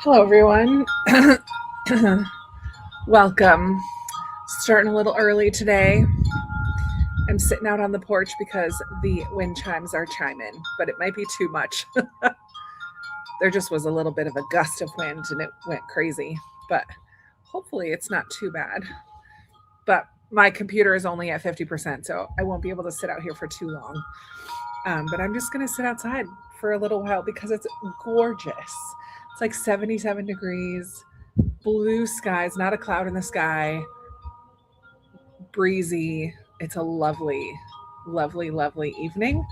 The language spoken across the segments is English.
Hello, everyone. Welcome. Starting a little early today. I'm sitting out on the porch because the wind chimes are chiming, but it might be too much. There just was a little bit of a gust of wind and it went crazy, but hopefully it's not too bad. But my computer is only at 50%, so I won't be able to sit out here for too long. But I'm just going to sit outside for a little while because it's gorgeous. It's like 77 degrees, blue skies, not a cloud in the sky, breezy. It's a lovely, lovely, lovely evening.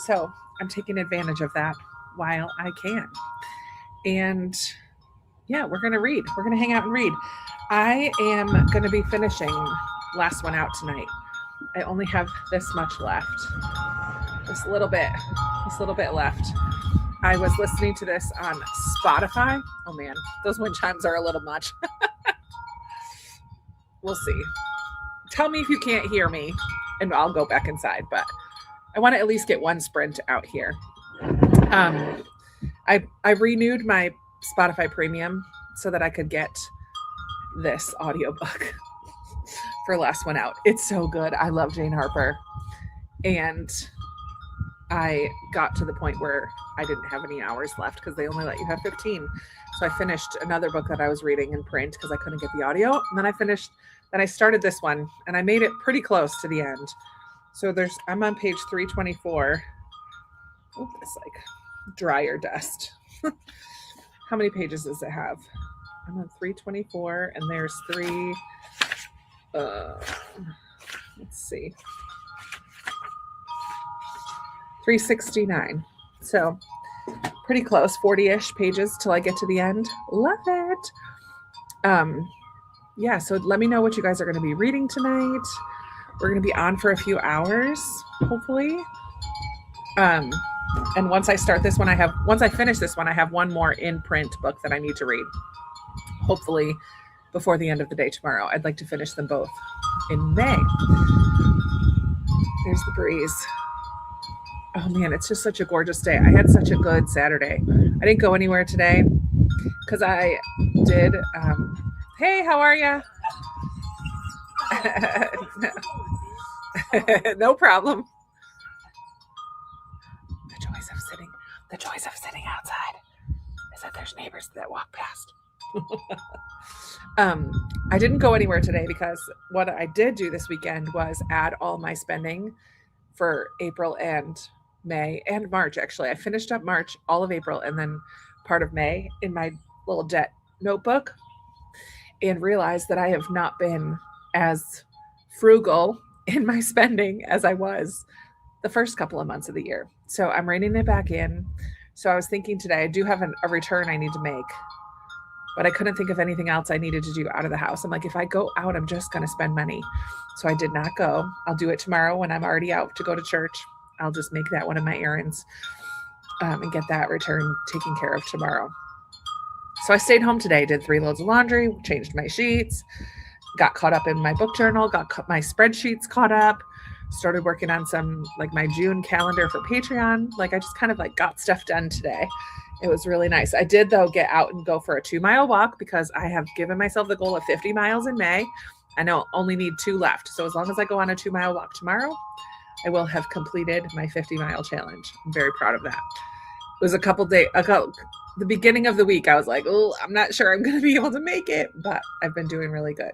So I'm taking advantage of that while I can. And yeah, we're going to read. We're going to hang out and read. I am going to be finishing Last One Out tonight. I only have this much left. Just a little bit. Just a little bit left. I was listening to this on Spotify. Oh man, those wind chimes are a little much. We'll see. Tell me if you can't hear me and I'll go back inside, but I want to at least get one sprint out here. I renewed my Spotify premium so that I could get this audiobook for Last One Out. It's so good. I love Jane Harper. And I got to the point where I didn't have any hours left because they only let you have 15. So I finished another book that I was reading in print because I couldn't get the audio. And then I started this one and I made it pretty close to the end. So I'm on page 324. Oh, it's like dryer dust. How many pages does it have? I'm on 324 and there's let's see. 369. So pretty close, 40-ish pages till I get to the end. Love it. Yeah, so let me know what you guys are going to be reading tonight. We're going to be on for a few hours, hopefully. And once I finish this one, I have one more in print book that I need to read. Hopefully before the end of the day tomorrow. I'd like to finish them both in May. There's the breeze. Oh man, it's just such a gorgeous day. I had such a good Saturday. I didn't go anywhere today because I did. Hey, how are you? No problem. The joys of sitting outside is that there's neighbors that walk past. I didn't go anywhere today because what I did do this weekend was add all my spending for April and May and March. Actually, I finished up March, all of April, and then part of May in my little debt notebook and realized that I have not been as frugal in my spending as I was the first couple of months of the year. So I'm reining it back in. So I was thinking today, I do have a return I need to make, but I couldn't think of anything else I needed to do out of the house. I'm like, if I go out, I'm just going to spend money. So I did not go. I'll do it tomorrow when I'm already out to go to church. I'll just make that one of my errands and get that return taken care of tomorrow. So I stayed home today, did 3 loads of laundry, changed my sheets, got caught up in my book journal, got my spreadsheets caught up, started working on some like my June calendar for Patreon. Like I just kind of like got stuff done today. It was really nice. I did though get out and go for a 2-mile walk because I have given myself the goal of 50 miles in May. I know only need 2 left. So as long as I go on a 2-mile walk tomorrow, I will have completed my 50-mile challenge. I'm very proud of that. It was the beginning of the week. I was like, oh, I'm not sure I'm going to be able to make it, but I've been doing really good.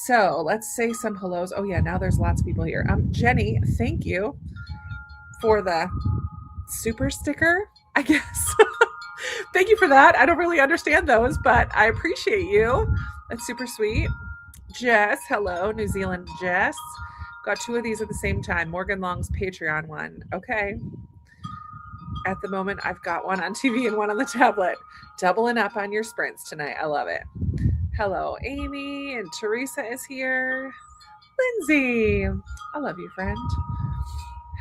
So let's say some hellos. Oh yeah, now there's lots of people here. Jenny, thank you for the super sticker, I guess. Thank you for that. I don't really understand those, but I appreciate you. That's super sweet. Jess, hello, New Zealand Jess. Got 2 of these at the same time. Morgan Long's Patreon one. Okay. At the moment, I've got one on TV and one on the tablet. Doubling up on your sprints tonight. I love it. Hello, Amy, and Teresa is here. Lindsay, I love you, friend.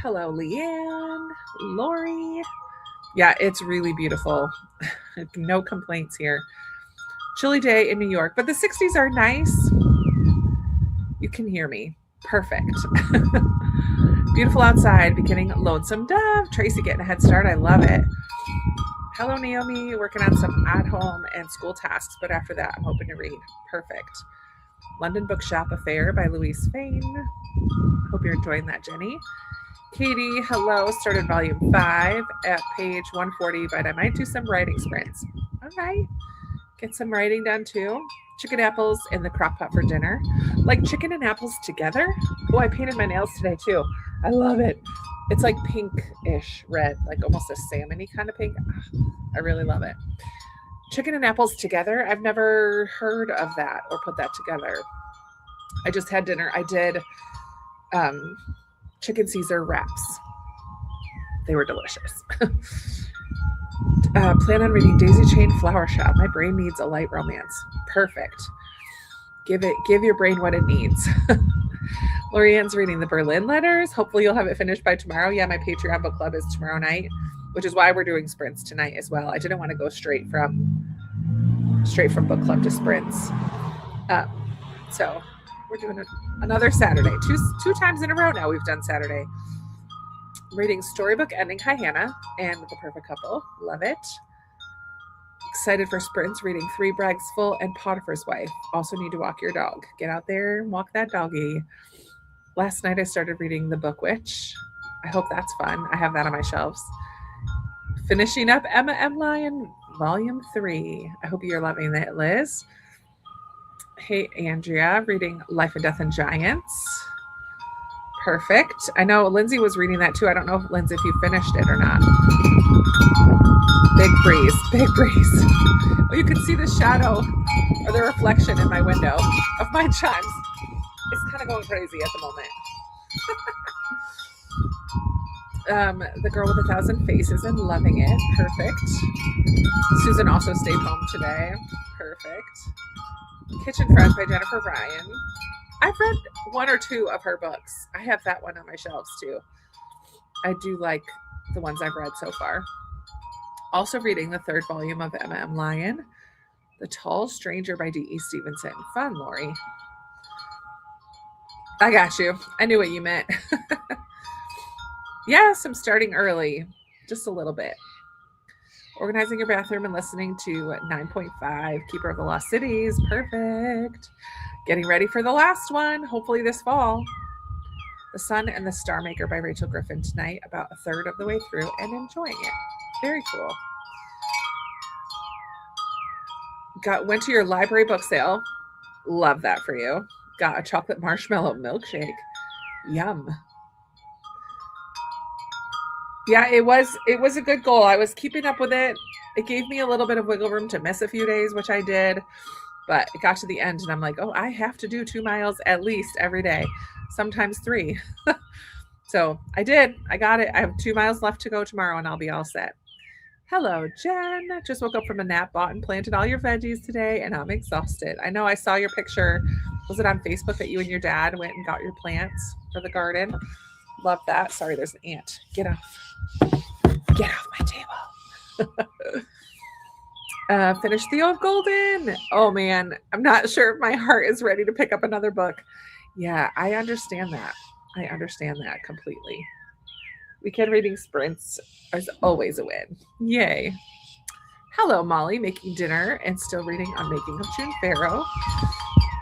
Hello, Leanne, Lori. Yeah, it's really beautiful. No complaints here. Chilly day in New York, but the 60s are nice. You can hear me. Perfect. Beautiful outside, beginning Lonesome Dove. Tracy getting a head start. I love it. Hello, Naomi. Working on some at-home and school tasks, but after that, I'm hoping to read. Perfect. London Bookshop Affair by Louise Fane. Hope you're enjoying that, Jenny. Katie, hello. Started volume 5 at page 140, but I might do some writing sprints. All right. Get some writing done too. Chicken apples in the crock pot for dinner. Like chicken and apples together? Oh, I painted my nails today too. I love it. It's like pink-ish red, like almost a salmon-y kind of pink. I really love it. Chicken and apples together? I've never heard of that or put that together. I just had dinner. I did chicken Caesar wraps. They were delicious. Plan on reading Daisy Chain Flower Shop. My brain needs a light romance. Perfect. Give your brain what it needs. Lorianne's reading the Berlin Letters. Hopefully you'll have it finished by tomorrow. Yeah, my Patreon book club is tomorrow night, which is why we're doing sprints tonight as well. I didn't want to go straight from book club to sprints. So we're doing another Saturday. Two times in a row now we've done Saturday. Reading Storybook Ending Hannah and The Perfect Couple. Love it. Excited for sprints. Reading Three Brags Full and Potiphar's Wife. Also need to walk your dog. Get out there and walk that doggy. Last night I started reading The Book Witch. I hope that's fun. I have that on my shelves. Finishing up Emma M. Lyon, Volume 3. I hope you're loving that, Liz. Hey, Andrea. Reading Life and Death and Giants. Perfect. I know Lindsay was reading that too. I don't know, Lindsay, if you finished it or not. Big breeze. Big breeze. Well, you can see the shadow or the reflection in my window of my chimes. It's kind of going crazy at the moment. The Girl with a Thousand Faces and loving it. Perfect. Susan also stayed home today. Perfect. Kitchen Friend by Jennifer Ryan. I've read one or two of her books. I have that one on my shelves too. I do like the ones I've read so far. Also reading the 3rd volume of Emma M. Lyon, The Tall Stranger by D.E. Stevenson. Fun, Lori. I got you. I knew what you meant. Yes, I'm starting early. Just a little bit. Organizing your bathroom and listening to 9.5, Keeper of the Lost Cities. Perfect. Getting ready for the last one, hopefully this fall. The Sun and the Star Maker by Rachel Griffin tonight, about a third of the way through and enjoying it. Very cool. Went to your library book sale. Love that for you. Got a chocolate marshmallow milkshake. Yum. Yeah, it was a good goal. I was keeping up with it. It gave me a little bit of wiggle room to miss a few days, which I did. But it got to the end and I'm like, oh, I have to do 2 miles at least every day, sometimes 3. So I did. I got it. I have 2 miles left to go tomorrow and I'll be all set. Hello, Jen. Just woke up from a nap, bought and planted all your veggies today and I'm exhausted. I know I saw your picture. Was it on Facebook that you and your dad went and got your plants for the garden? Love that. Sorry, there's an ant. Get off my table. Finished The Old Golden. Oh man, I'm not sure if my heart is ready to pick up another book. Yeah, I understand that. I understand that completely. Weekend reading sprints is always a win. Yay. Hello, Molly, making dinner and still reading Unmaking of June Farrow.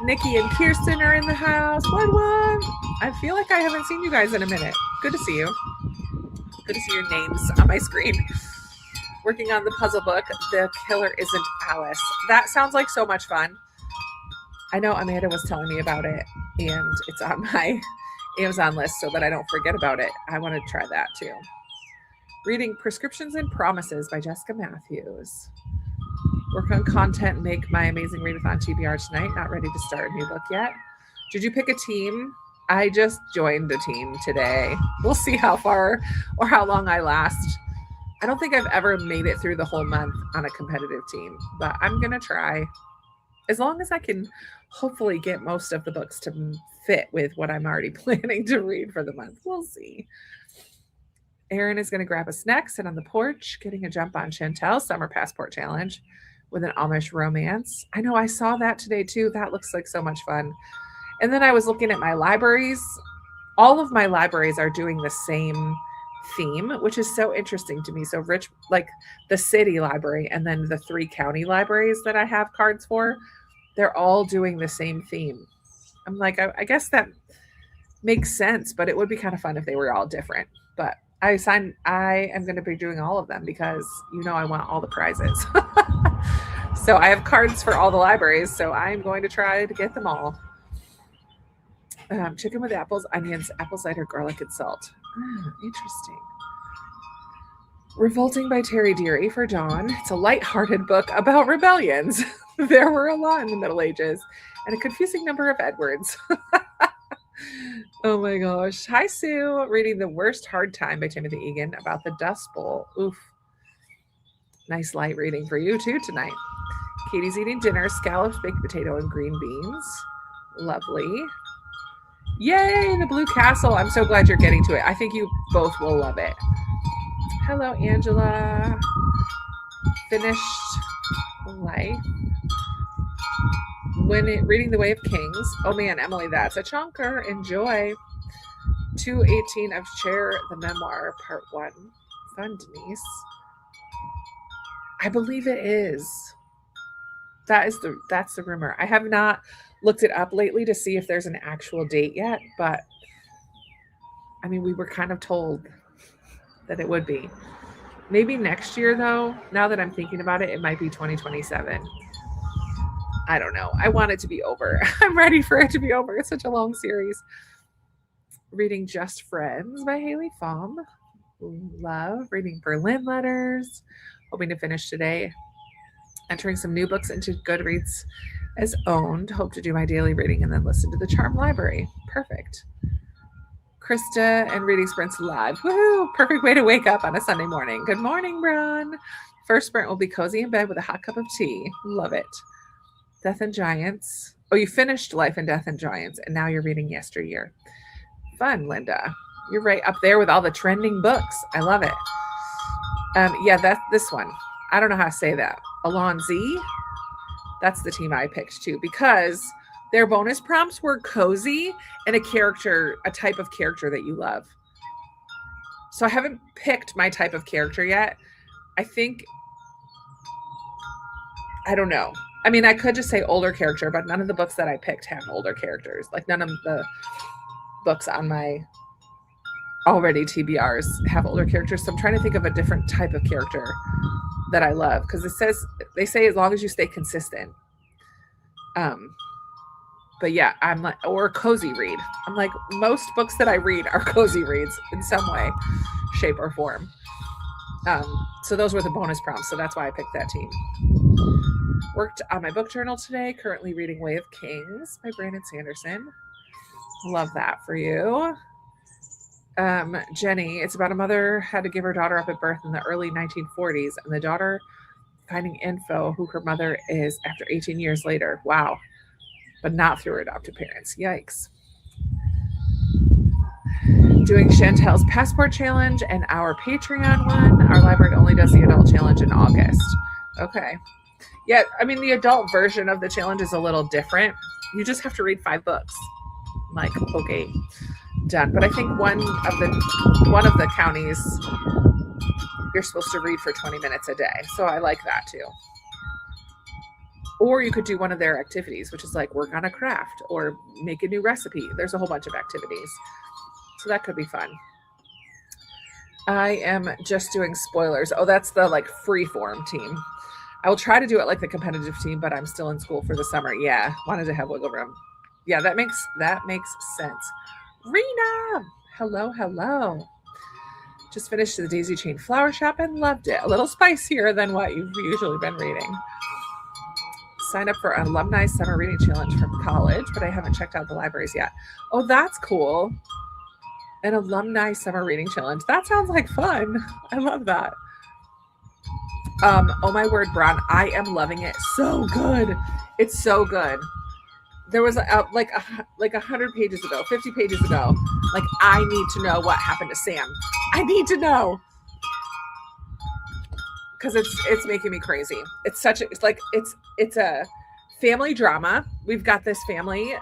Nikki and Kirsten are in the house. What? I feel like I haven't seen you guys in a minute. Good to see you. Good to see your names on my screen. Working on the puzzle book, The Killer Isn't Alice. That sounds like so much fun. I know Amanda was telling me about it, and it's on my Amazon list so that I don't forget about it. I want to try that too. Reading Prescriptions and Promises by Jessica Matthews. Work on content, make my amazing readathon TBR tonight. Not ready to start a new book yet. Did you pick a team? I just joined a team today. We'll see how far or how long I last. I don't think I've ever made it through the whole month on a competitive team, but I'm going to try. As long as I can hopefully get most of the books to fit with what I'm already planning to read for the month. We'll see. Erin is going to grab a snack, sit on the porch, getting a jump on Chantel's Summer Passport Challenge with an Amish romance. I know I saw that today too. That looks like so much fun. And then I was looking at my libraries. All of my libraries are doing the same theme, which is so interesting to me. So rich, like the city library and then the 3 county libraries that I have cards for, they're all doing the same theme. I'm like, I guess that makes sense, but it would be kind of fun if they were all different. But I am going to be doing all of them because I want all the prizes. So I have cards for all the libraries, so I'm going to try to get them all. Chicken with apples, onions, apple cider, garlic, and salt. Interesting. Revolting by Terry Deary for Dawn. It's a light-hearted book about rebellions. There were a lot in the Middle Ages, and a confusing number of Edwards. Oh my gosh. Hi, Sue. Reading The Worst Hard Time by Timothy Egan about the Dust Bowl. Oof. Nice light reading for you too tonight. Katie's eating dinner, scallops, baked potato, and green beans. Lovely. Yay, the Blue Castle. I'm so glad you're getting to it. I think you both will love it. Hello, Angela. Finished life. Reading The Way of Kings. Oh man, Emily, that's a chunker. Enjoy. 218 of Chair the Memoir, Part 1. Fun, Denise. I believe it is. That's the rumor. I have not looked it up lately to see if there's an actual date yet, but I mean, we were kind of told that it would be. Maybe next year, though. Now that I'm thinking about it, it might be 2027. I don't know. I want it to be over. I'm ready for it to be over. It's such a long series. Reading Just Friends by Haley Pham. Love. Reading Berlin Letters. Hoping to finish today. Entering some new books into Goodreads as owned. Hope to do my daily reading and then listen to the Charm Library. Perfect. Krista and Reading Sprints live. Woohoo! Perfect way to wake up on a Sunday morning. Good morning, Bron. First sprint will be cozy in bed with a hot cup of tea. Love it. Death and Giants. Oh, you finished Life and Death and Giants, and now you're reading Yesteryear. Fun, Linda. You're right up there with all the trending books. I love it. Yeah, that's this one. I don't know how to say that. Alonzi. That's the team I picked too, because their bonus prompts were cozy and a type of character that you love. So I haven't picked my type of character yet. I don't know. I mean, I could just say older character, but none of the books that I picked have older characters. Like none of the books on my already TBRs have older characters. So I'm trying to think of a different type of character that I love, because they say as long as you stay consistent. But yeah, I'm like, or a cozy read. I'm like, most books that I read are cozy reads in some way, shape, or form. So those were the bonus prompts. So that's why I picked that team. Worked on my book journal today. Currently reading Way of Kings by Brandon Sanderson. Love that for you. Jenny, it's about a mother had to give her daughter up at birth in the early 1940s, and the daughter finding info who her mother is after 18 years later. Wow. But not through her adoptive parents. Yikes. Doing Chantel's Passport Challenge and our Patreon one. Our library only does the adult challenge in August. Okay. Yeah, I mean, the adult version of the challenge is a little different. You just have to read 5 books. Like, okay, done. But I think one of the counties you're supposed to read for 20 minutes a day. So I like that too. Or you could do one of their activities, which is like work on a craft or make a new recipe. There's a whole bunch of activities. So that could be fun. I am just doing spoilers. Oh, that's the like free form team. I will try to do it like the competitive team, but I'm still in school for the summer. Yeah, wanted to have wiggle room. Yeah, that makes sense. Rena, hello. Just finished the Daisy Chain Flower Shop and loved it. A little spicier than what you've usually been reading. Signed up for an alumni summer reading challenge from college, but I haven't checked out the libraries yet. Oh, that's cool. An alumni summer reading challenge. That sounds like fun. I love that. Oh my word, Bron, I am loving it. So good. It's so good. There was like 100 pages ago, 50 pages ago. Like, I need to know what happened to Sam. I need to know. Because it's making me crazy. It's a family drama. We've got this family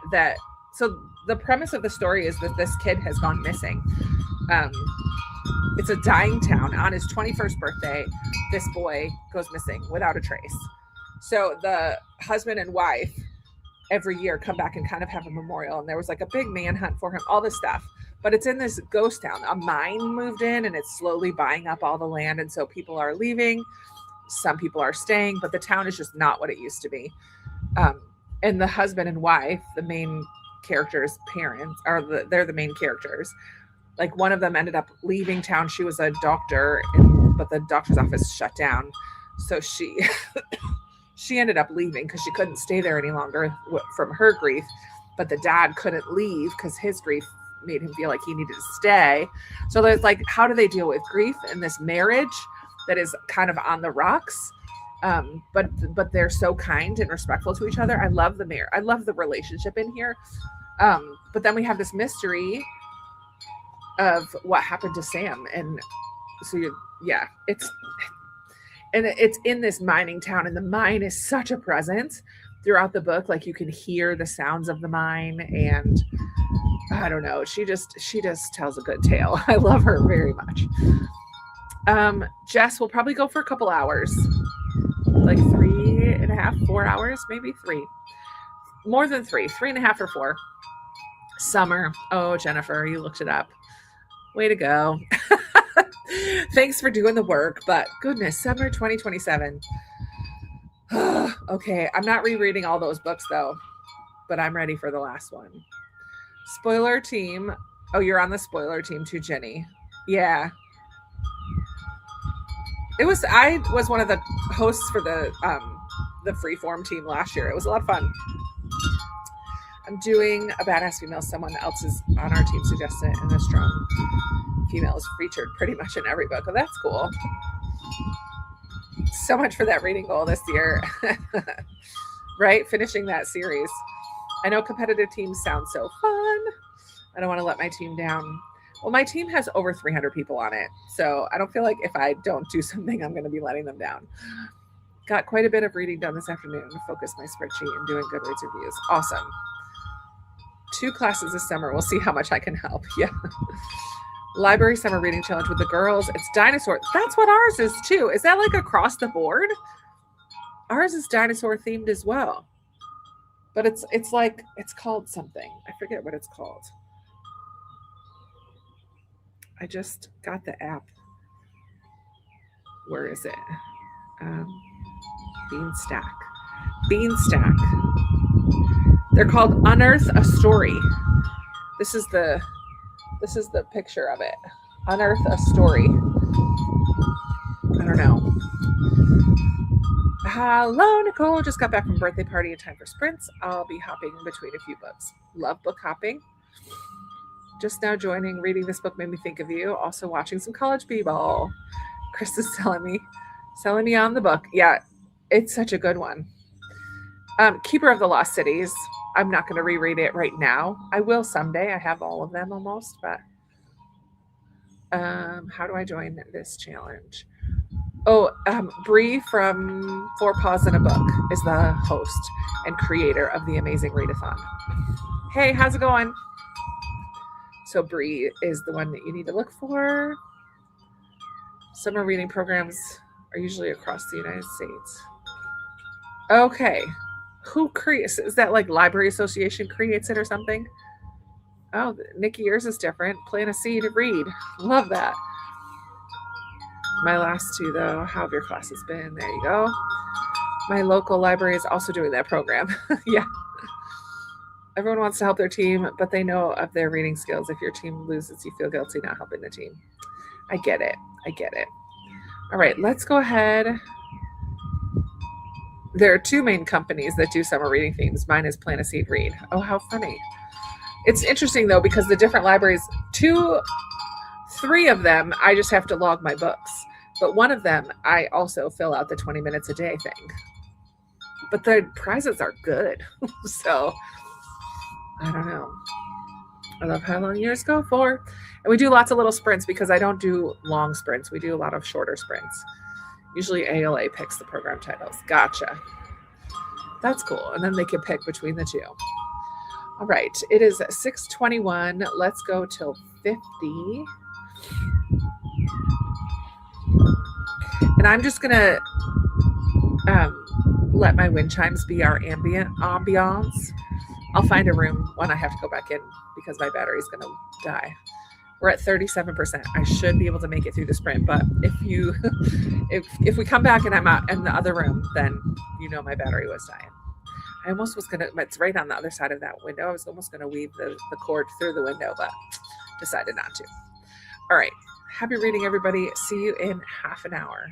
so the premise of the story is that this kid has gone missing. It's a dying town. On his 21st birthday, this boy goes missing without a trace. So the husband and wife every year come back and kind of have a memorial. And there was like a big manhunt for him, all this stuff. But it's in this ghost town. A mine moved in and it's slowly buying up all the land. And so people are leaving. Some people are staying, but the town is just not what it used to be. And the husband and wife, the main characters' parents, they're the main characters. Like one of them ended up leaving town. She was a doctor, but the doctor's office shut down. So she she ended up leaving because she couldn't stay there any longer from her grief. But the dad couldn't leave because his grief made him feel like he needed to stay. So there's like, how do they deal with grief in this marriage that is kind of on the rocks? But they're so kind and respectful to each other. I love the marriage. I love the relationship in here. But then we have this mystery of what happened to Sam. And so it's in this mining town, and the mine is such a presence throughout the book. Like you can hear the sounds of the mine, and I don't know. She just tells a good tale. I love her very much. Jess will probably go for a couple hours, like 3.5, 4 hours, maybe 3, more than 3.5 or 4. Summer. Oh, Jennifer, you looked it up. Way to go. Thanks for doing the work, but goodness, summer 2027. Okay, I'm not rereading all those books though, but I'm ready for the last one. Spoiler team. Oh, you're on the spoiler team too, Jenny. Yeah. I was one of the hosts for the Freeform team last year. It was a lot of fun. I'm doing a badass female. Someone else is on our team suggested it, and a strong female is featured pretty much in every book. Oh, that's cool. So much for that reading goal this year. Right? Finishing that series. I know competitive teams sound so fun. I don't want to let my team down. Well, my team has over 300 people on it. So I don't feel like if I don't do something, I'm going to be letting them down. Got quite a bit of reading done this afternoon to focus my spreadsheet and doing Goodreads reviews. Awesome. 2 classes this summer. We'll see how much I can help. Yeah. Library summer reading challenge with the girls. It's dinosaur. That's what ours is too. Is that like across the board? Ours is dinosaur themed as well. But it's like, it's called something. I forget what it's called. I just got the app. Where is it? Beanstack. They're called Unearth a Story. This is the picture of it. Unearth a Story. I don't know. Hello, Nicole. Just got back from birthday party in time for sprints. I'll be hopping between a few books. Love book hopping. Just now joining. Reading this book made me think of you. Also watching some college b-ball. Chris is selling me on the book. Yeah, it's such a good one. Keeper of the Lost Cities. I'm not going to reread it right now. I will someday. I have all of them almost, but how do I join this challenge? Oh, Bree from Four Paws in a Book is the host and creator of the amazing Readathon. Hey, how's it going? So Bree is the one that you need to look for. Summer reading programs are usually across the United States. Okay. Who creates? Is that like Library Association creates it or something? Oh, Nikki, yours is different. Plant a seed, read. Love that. My last 2, though. How have your classes been? There you go. My local library is also doing that program. Yeah. Everyone wants to help their team, but they know of their reading skills. If your team loses, you feel guilty not helping the team. I get it. All right, let's go ahead. There are 2 main companies that do summer reading themes. Mine is Plant a Seed, Read. Oh, how funny. It's interesting, though, because the different libraries, 3 of them, I just have to log my books. But one of them, I also fill out the 20 minutes a day thing. But the prizes are good. So, I don't know. I love how long yours go for. And we do lots of little sprints because I don't do long sprints. We do a lot of shorter sprints. Usually ALA picks the program titles. Gotcha. That's cool. And then they can pick between the 2. All right. It is 6:21. Let's go till 50. And I'm just gonna let my wind chimes be our ambient ambiance. I'll find a room when I have to go back in because my battery's gonna die. We're at 37%. I should be able to make it through the sprint, but if we come back and I'm out in the other room, then my battery was dying. I almost was gonna. It's right on the other side of that window. I was almost gonna weave the cord through the window, but decided not to. All right. Happy reading, everybody. See you in half an hour.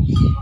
One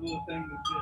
little thing that's it.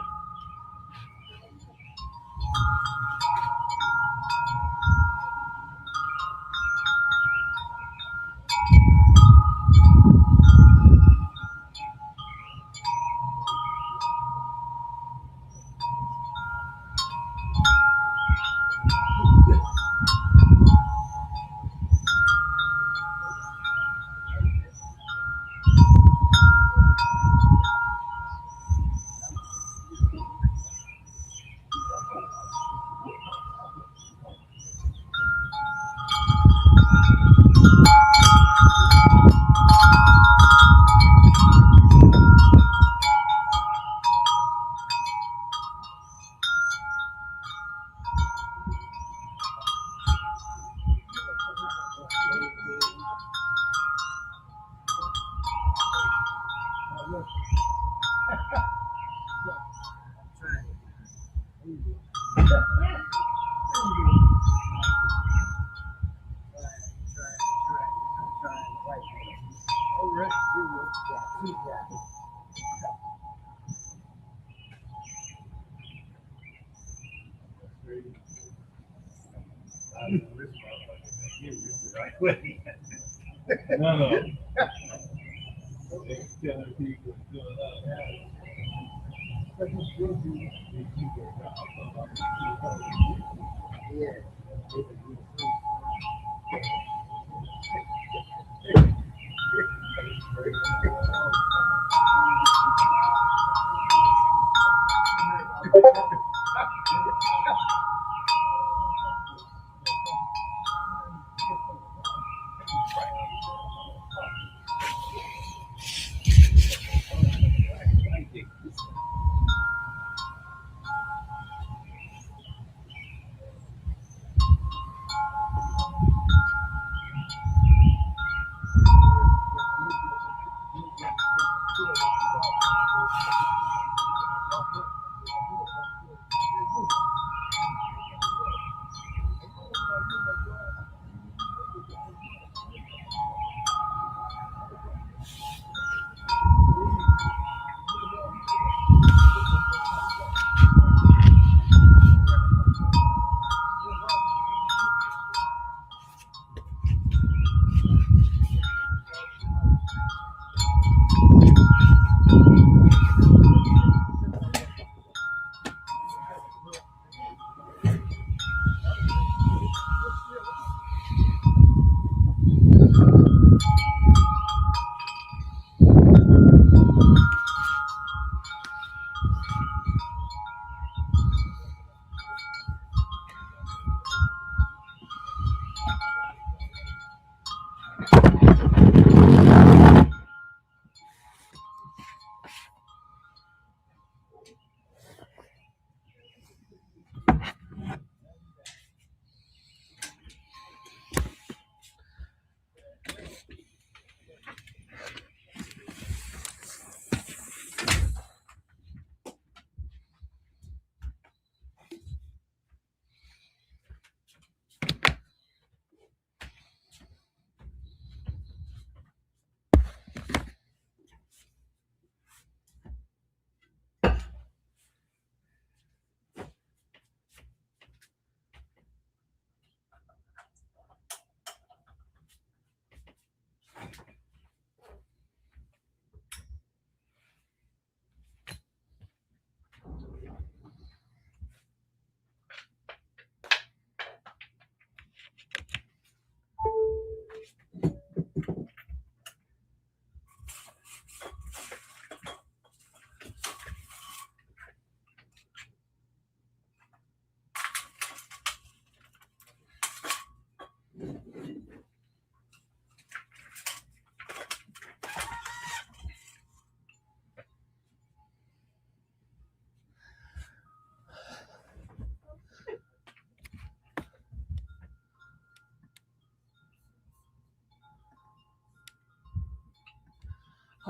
No, no. Telling people doing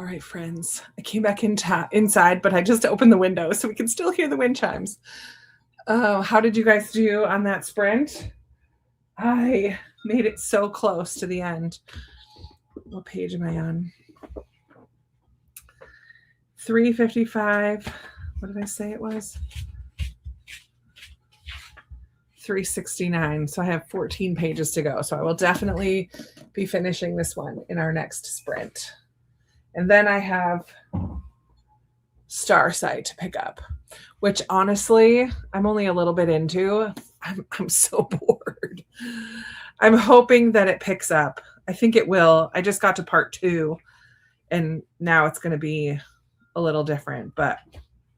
All right, friends. I came back inside, but I just opened the window so we can still hear the wind chimes. How did you guys do on that sprint? I made it so close to the end. What page am I on? 355. What did I say it was? 369. So I have 14 pages to go. So I will definitely be finishing this one in our next sprint. And then I have Starsight to pick up, which honestly, I'm only a little bit into. I'm so bored. I'm hoping that it picks up. I think it will. I just got to part 2 and now it's going to be a little different, but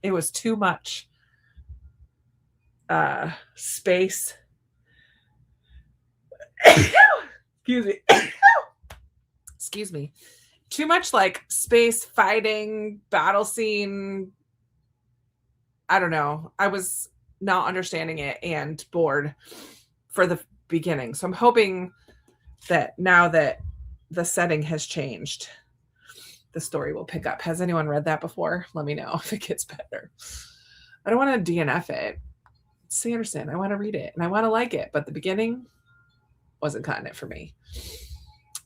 it was too much space. Excuse me. Excuse me. Too much like space fighting, battle scene. I don't know. I was not understanding it and bored for the beginning. So I'm hoping that now that the setting has changed, the story will pick up. Has anyone read that before? Let me know if it gets better. I don't want to DNF it. It's Sanderson. I want to read it and I want to like it, but the beginning wasn't cutting it for me.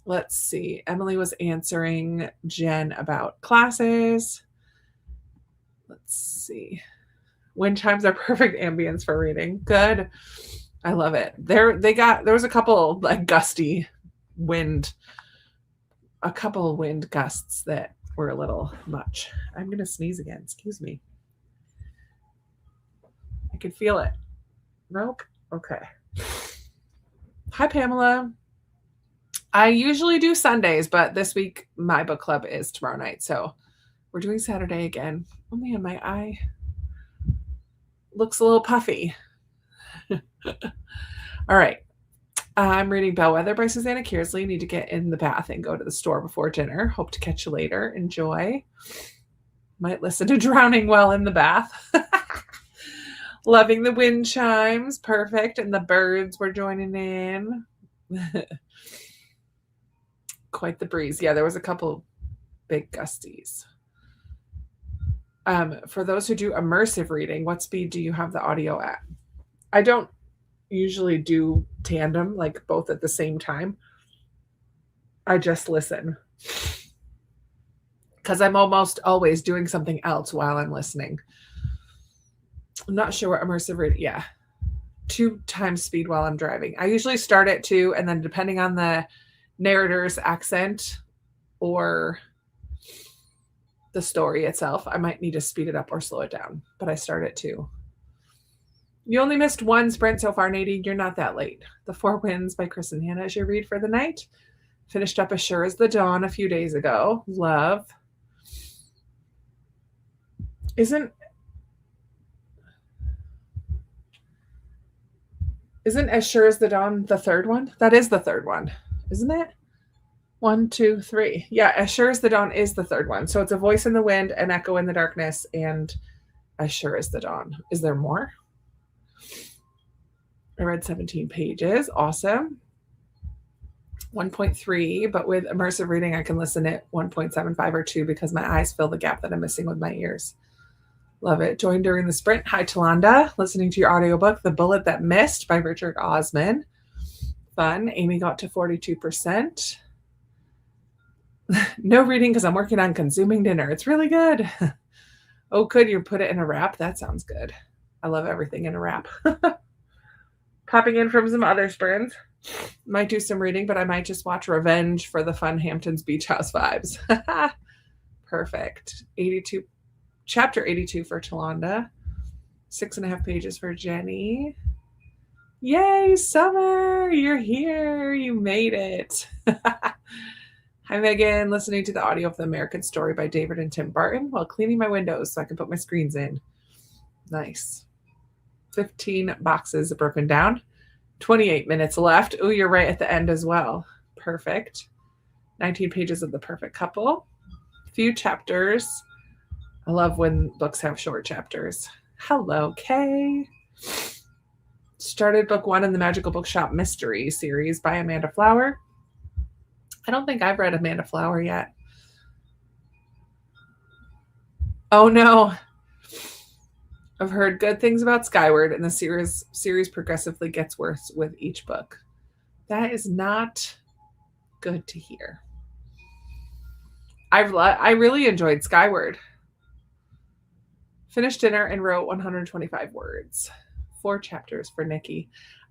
Let's see. Emily was answering Jen about classes. Let's see. Wind chimes are perfect ambience for reading. Good. I love it. There was a couple like gusty wind, a couple wind gusts that were a little much. I'm going to sneeze again. Excuse me. I can feel it. Nope. Okay. Hi, Pamela. I usually do Sundays, but this week my book club is tomorrow night. So we're doing Saturday again. Oh man, my eye looks a little puffy. All right. I'm reading Bellwether by Susanna Kearsley. Need to get in the bath and go to the store before dinner. Hope to catch you later. Enjoy. Might listen to Drowning Well in the bath. Loving the wind chimes. Perfect. And the birds were joining in. Quite the breeze. Yeah, there was a couple big gusties. For those who do immersive reading, what speed do you have the audio at? I don't usually do tandem, like both at the same time. I just listen because I'm almost always doing something else while I'm listening. I'm not sure what immersive reading. Yeah. 2 times speed while I'm driving. I usually start at 2, and then depending on the narrator's accent or the story itself, I might need to speed it up or slow it down, but I start at 2. You only missed 1 sprint so far, Nadine. You're not that late. The Four Winds by Chris and Hannah is your read for the night. Finished up As Sure as the Dawn a few days ago. Love. Isn't As Sure as the Dawn the third one? That is the third one, isn't it? 1, 2, 3. Yeah, As Sure as the Dawn is the third one. So it's A Voice in the Wind, An Echo in the Darkness, and As Sure as the Dawn. Is there more? I read 17 pages. Awesome. 1.3, but with immersive reading, I can listen at 1.75 or 2 because my eyes fill the gap that I'm missing with my ears. Love it. Joined during the sprint. Hi, Talanda. Listening to your audiobook, The Bullet That Missed by Richard Osman. Fun. Amy got to 42%. No reading because I'm working on Consuming Dinner. It's really good. Oh, could you put it in a wrap? That sounds good. I love everything in a wrap. Popping in from some other sprints. Might do some reading, but I might just watch Revenge for the fun Hamptons Beach House vibes. Perfect. 82. Chapter 82 for Talanda. 6.5 pages for Jenny. Yay, summer! You're here. You made it. Hi, Megan. Listening to the audio of The American Story by David and Tim Barton while cleaning my windows so I can put my screens in. Nice. 15 boxes broken down. 28 minutes left. Oh, you're right at the end as well. Perfect. 19 pages of The Perfect Couple. Few chapters. I love when books have short chapters. Hello, Kay. Started book 1 in the Magical Bookshop Mystery series by Amanda Flower. I don't think I've read Amanda Flower yet. Oh no. I've heard good things about Skyward, and the series progressively gets worse with each book. That is not good to hear. I really enjoyed Skyward. Finished dinner and wrote 125 words. 4 chapters for Nikki.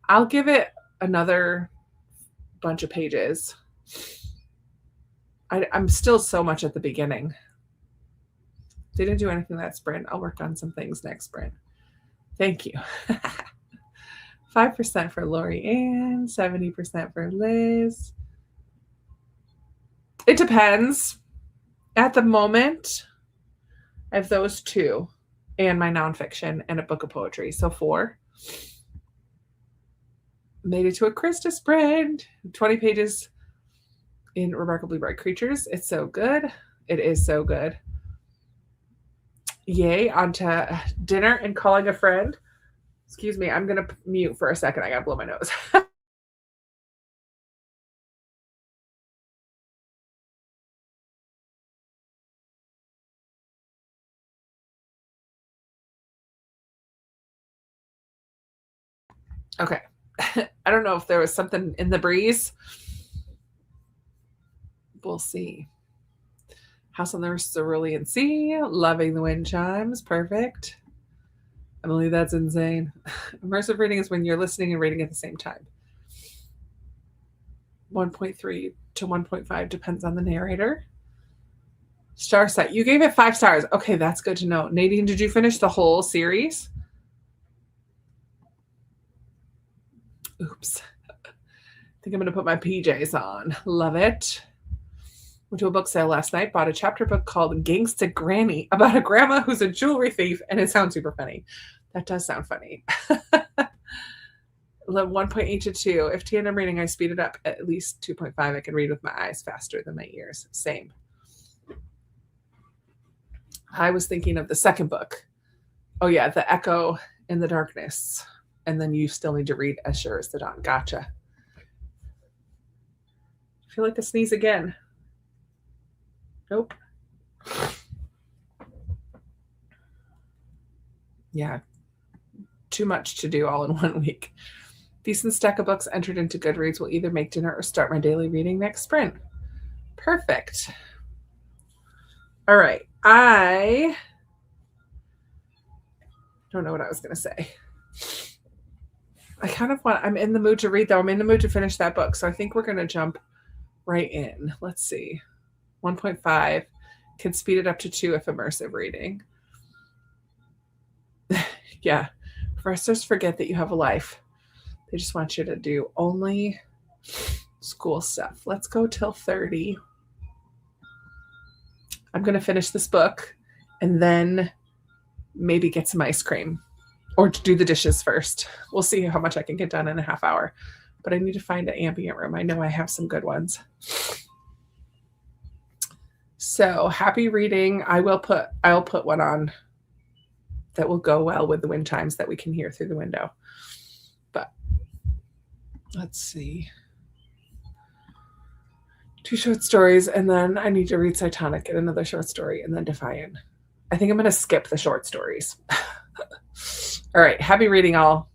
I'll give it another bunch of pages. I'm still so much at the beginning. Didn't do anything that sprint. I'll work on some things next sprint. Thank you. 5% for Lori Ann, 70% for Liz. It depends. At the moment, I have those 2 and my nonfiction and a book of poetry. So 4. Made it to a Krista sprint. 20 pages in Remarkably Bright Creatures. It's so good. It is so good. Yay, onto dinner and calling a friend. Excuse me, I'm going to mute for a second. I got to blow my nose. Okay. I don't know if there was something in the breeze. We'll see. House on the Cerulean Sea. Loving the wind chimes. Perfect. Emily, that's insane. Immersive reading is when you're listening and reading at the same time. 1.3 to 1.5 depends on the narrator. Star set. You gave it 5 stars. Okay, that's good to know. Nadine, did you finish the whole series? Oops. I think I'm going to put my PJs on. Love it. Went to a book sale last night, bought a chapter book called Gangsta Granny about a grandma who's a jewelry thief, and it sounds super funny. That does sound funny. 1.8 to 2. If TNM reading, I speed it up at least 2.5. I can read with my eyes faster than my ears. Same. I was thinking of the second book. Oh, yeah, The Echo in the Darkness. And then you still need to read As Sure as the Dawn. Gotcha. I feel like a sneeze again. Nope. Yeah. Too much to do all in one week. Decent stack of books entered into Goodreads will either make dinner or start my daily reading next sprint. Perfect. All right. I don't know what I was going to say. I'm in the mood to read, though. I'm in the mood to finish that book. So I think we're going to jump right in. Let's see. 1.5 can speed it up to 2 if immersive reading. Yeah. Professors forget that you have a life. They just want you to do only school stuff. Let's go till 30. I'm going to finish this book and then maybe get some ice cream or do the dishes first. We'll see how much I can get done in a half hour. But I need to find an ambient room. I know I have some good ones. So happy reading. I'll put one on that will go well with the wind chimes that we can hear through the window. But let's see. 2 short stories, and then I need to read Cytonic and another short story, and then Defiant. I think I'm going to skip the short stories. All right. Happy reading, all.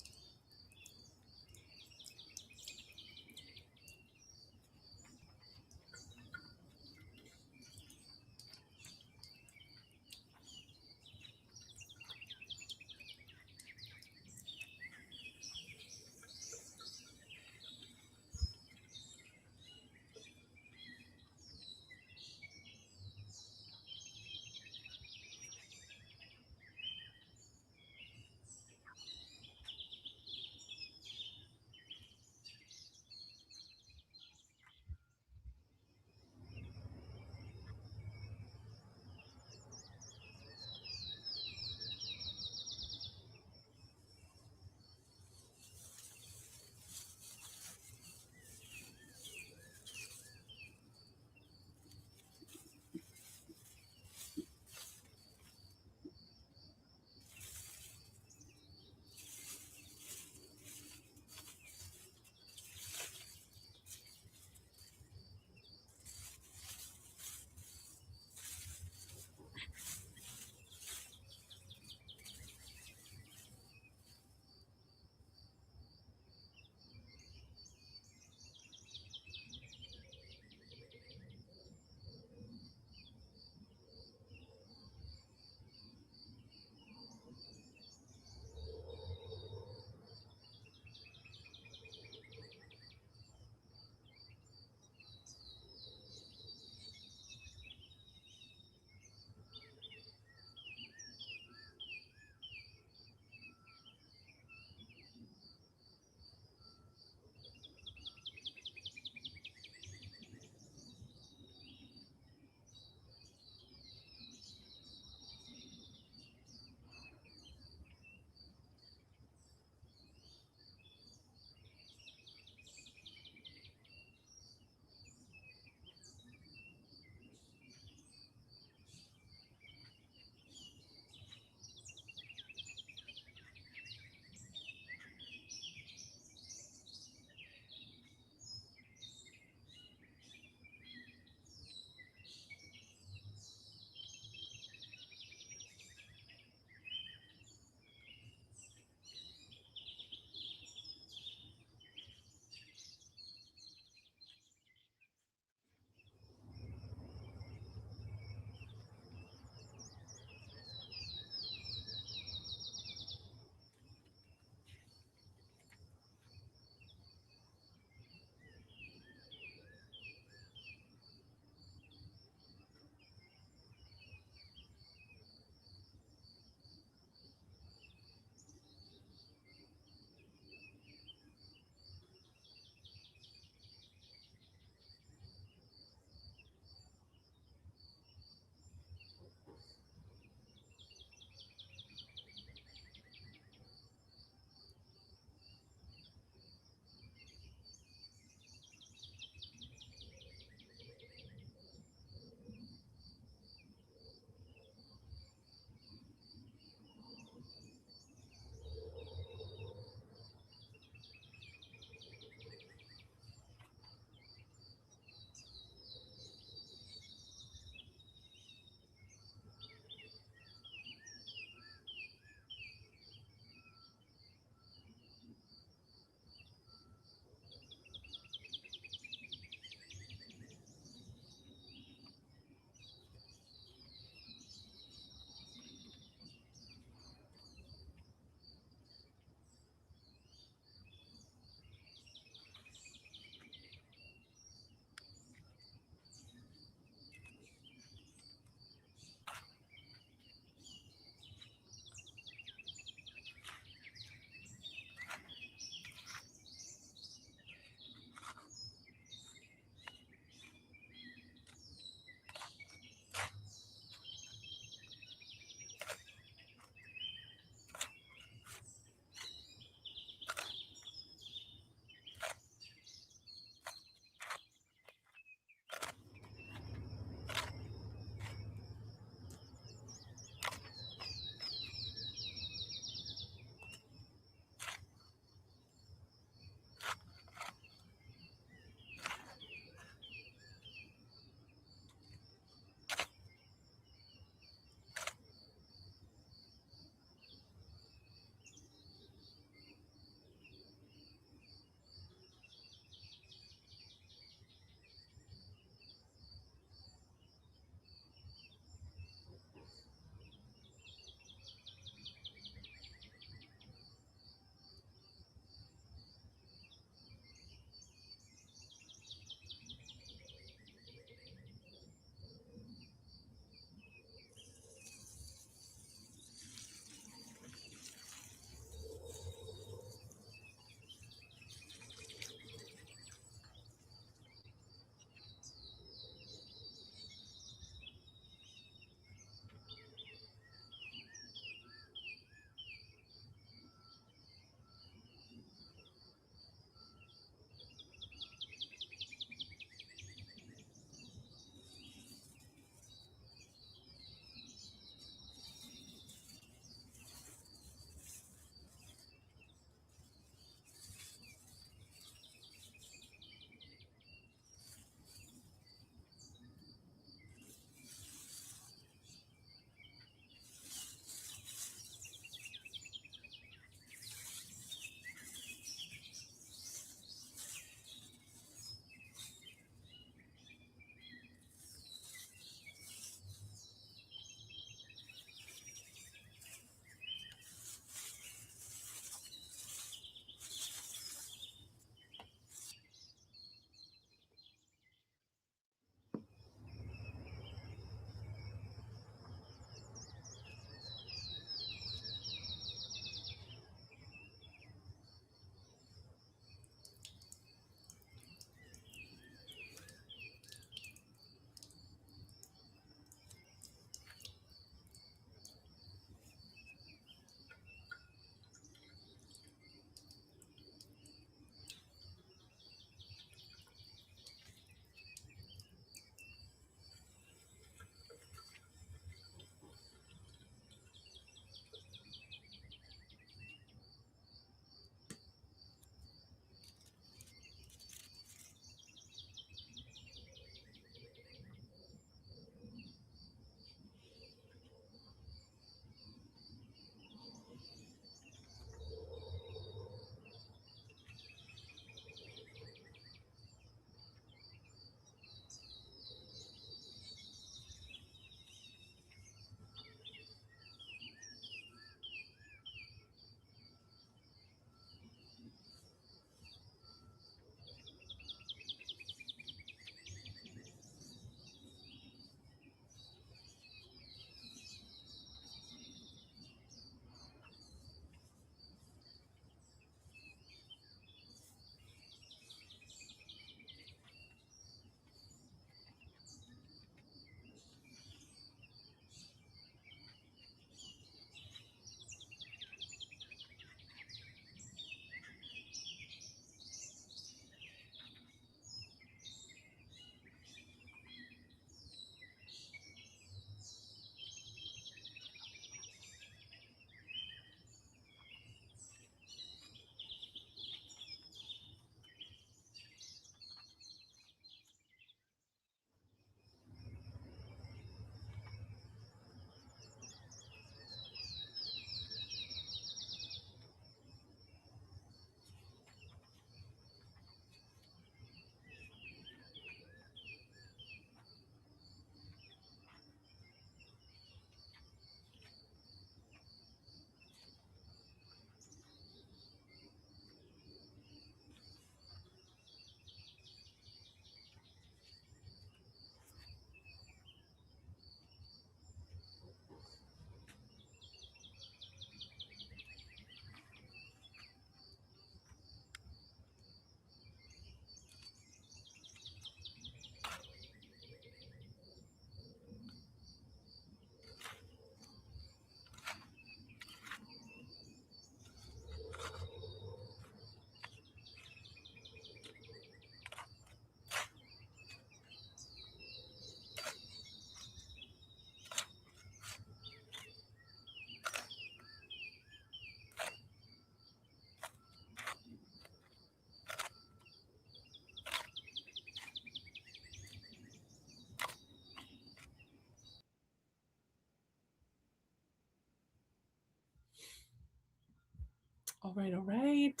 All right, all right.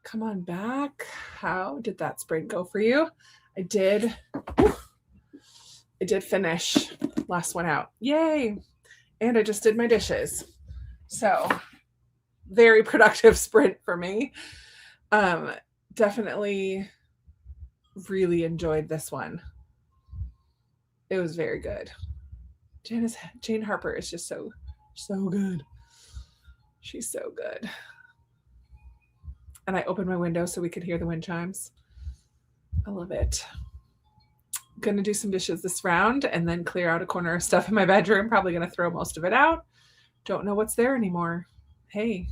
Come on back. How did that sprint go for you? I did finish last one out. Yay. And I just did my dishes. So very productive sprint for me. Definitely really enjoyed this one. It was very good. Jane Harper is just so good. She's so good. And I opened my window so we could hear the wind chimes. I love it. Gonna do some dishes this round and then clear out a corner of stuff in my bedroom. Probably gonna throw most of it out. Don't know what's there anymore. Hey,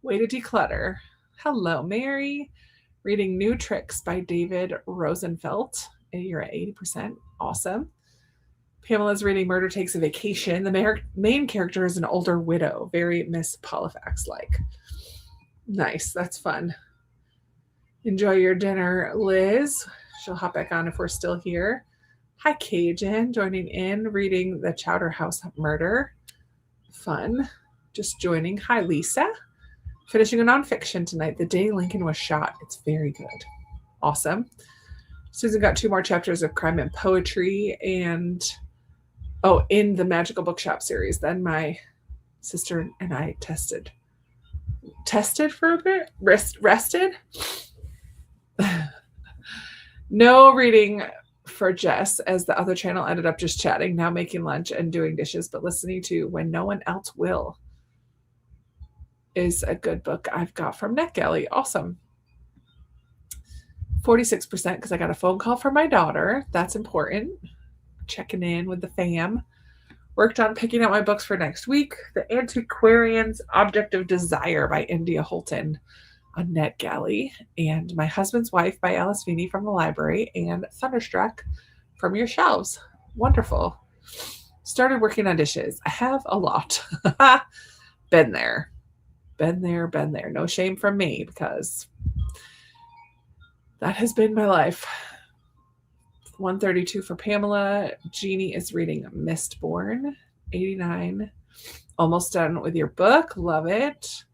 way to declutter. Hello, Mary. Reading New Tricks by David Rosenfeld. You're at 80%. Awesome. Pamela's reading Murder Takes a Vacation. The main character is an older widow, very Miss Polifax-like. Nice. That's fun. Enjoy your dinner, Liz. She'll hop back on if we're still here. Hi, Cajun, joining in, reading The Chowder House Murder. Fun. Just joining. Hi, Lisa. Finishing a nonfiction tonight, The Day Lincoln Was Shot. It's very good. Awesome. Susan got 2 more chapters of Crime and Poetry and, in the Magical Bookshop series. Then my sister and I tested for a bit? Rested? No reading for Jess, as the other channel ended up just chatting, now making lunch and doing dishes, but listening to When No One Else Will is a good book I've got from NetGalley. Awesome. 46% because I got a phone call from my daughter. That's important. Checking in with the fam. Worked on picking out my books for next week. The Antiquarian's Object of Desire by India Holton on NetGalley, and My Husband's Wife by Alice Feeney from the library, and Thunderstruck from your shelves. Wonderful. Started working on dishes. I have a lot. Been there. No shame from me, because that has been my life. 132 for Pamela. Jeannie is reading Mistborn. 89. Almost done with your book. Love it.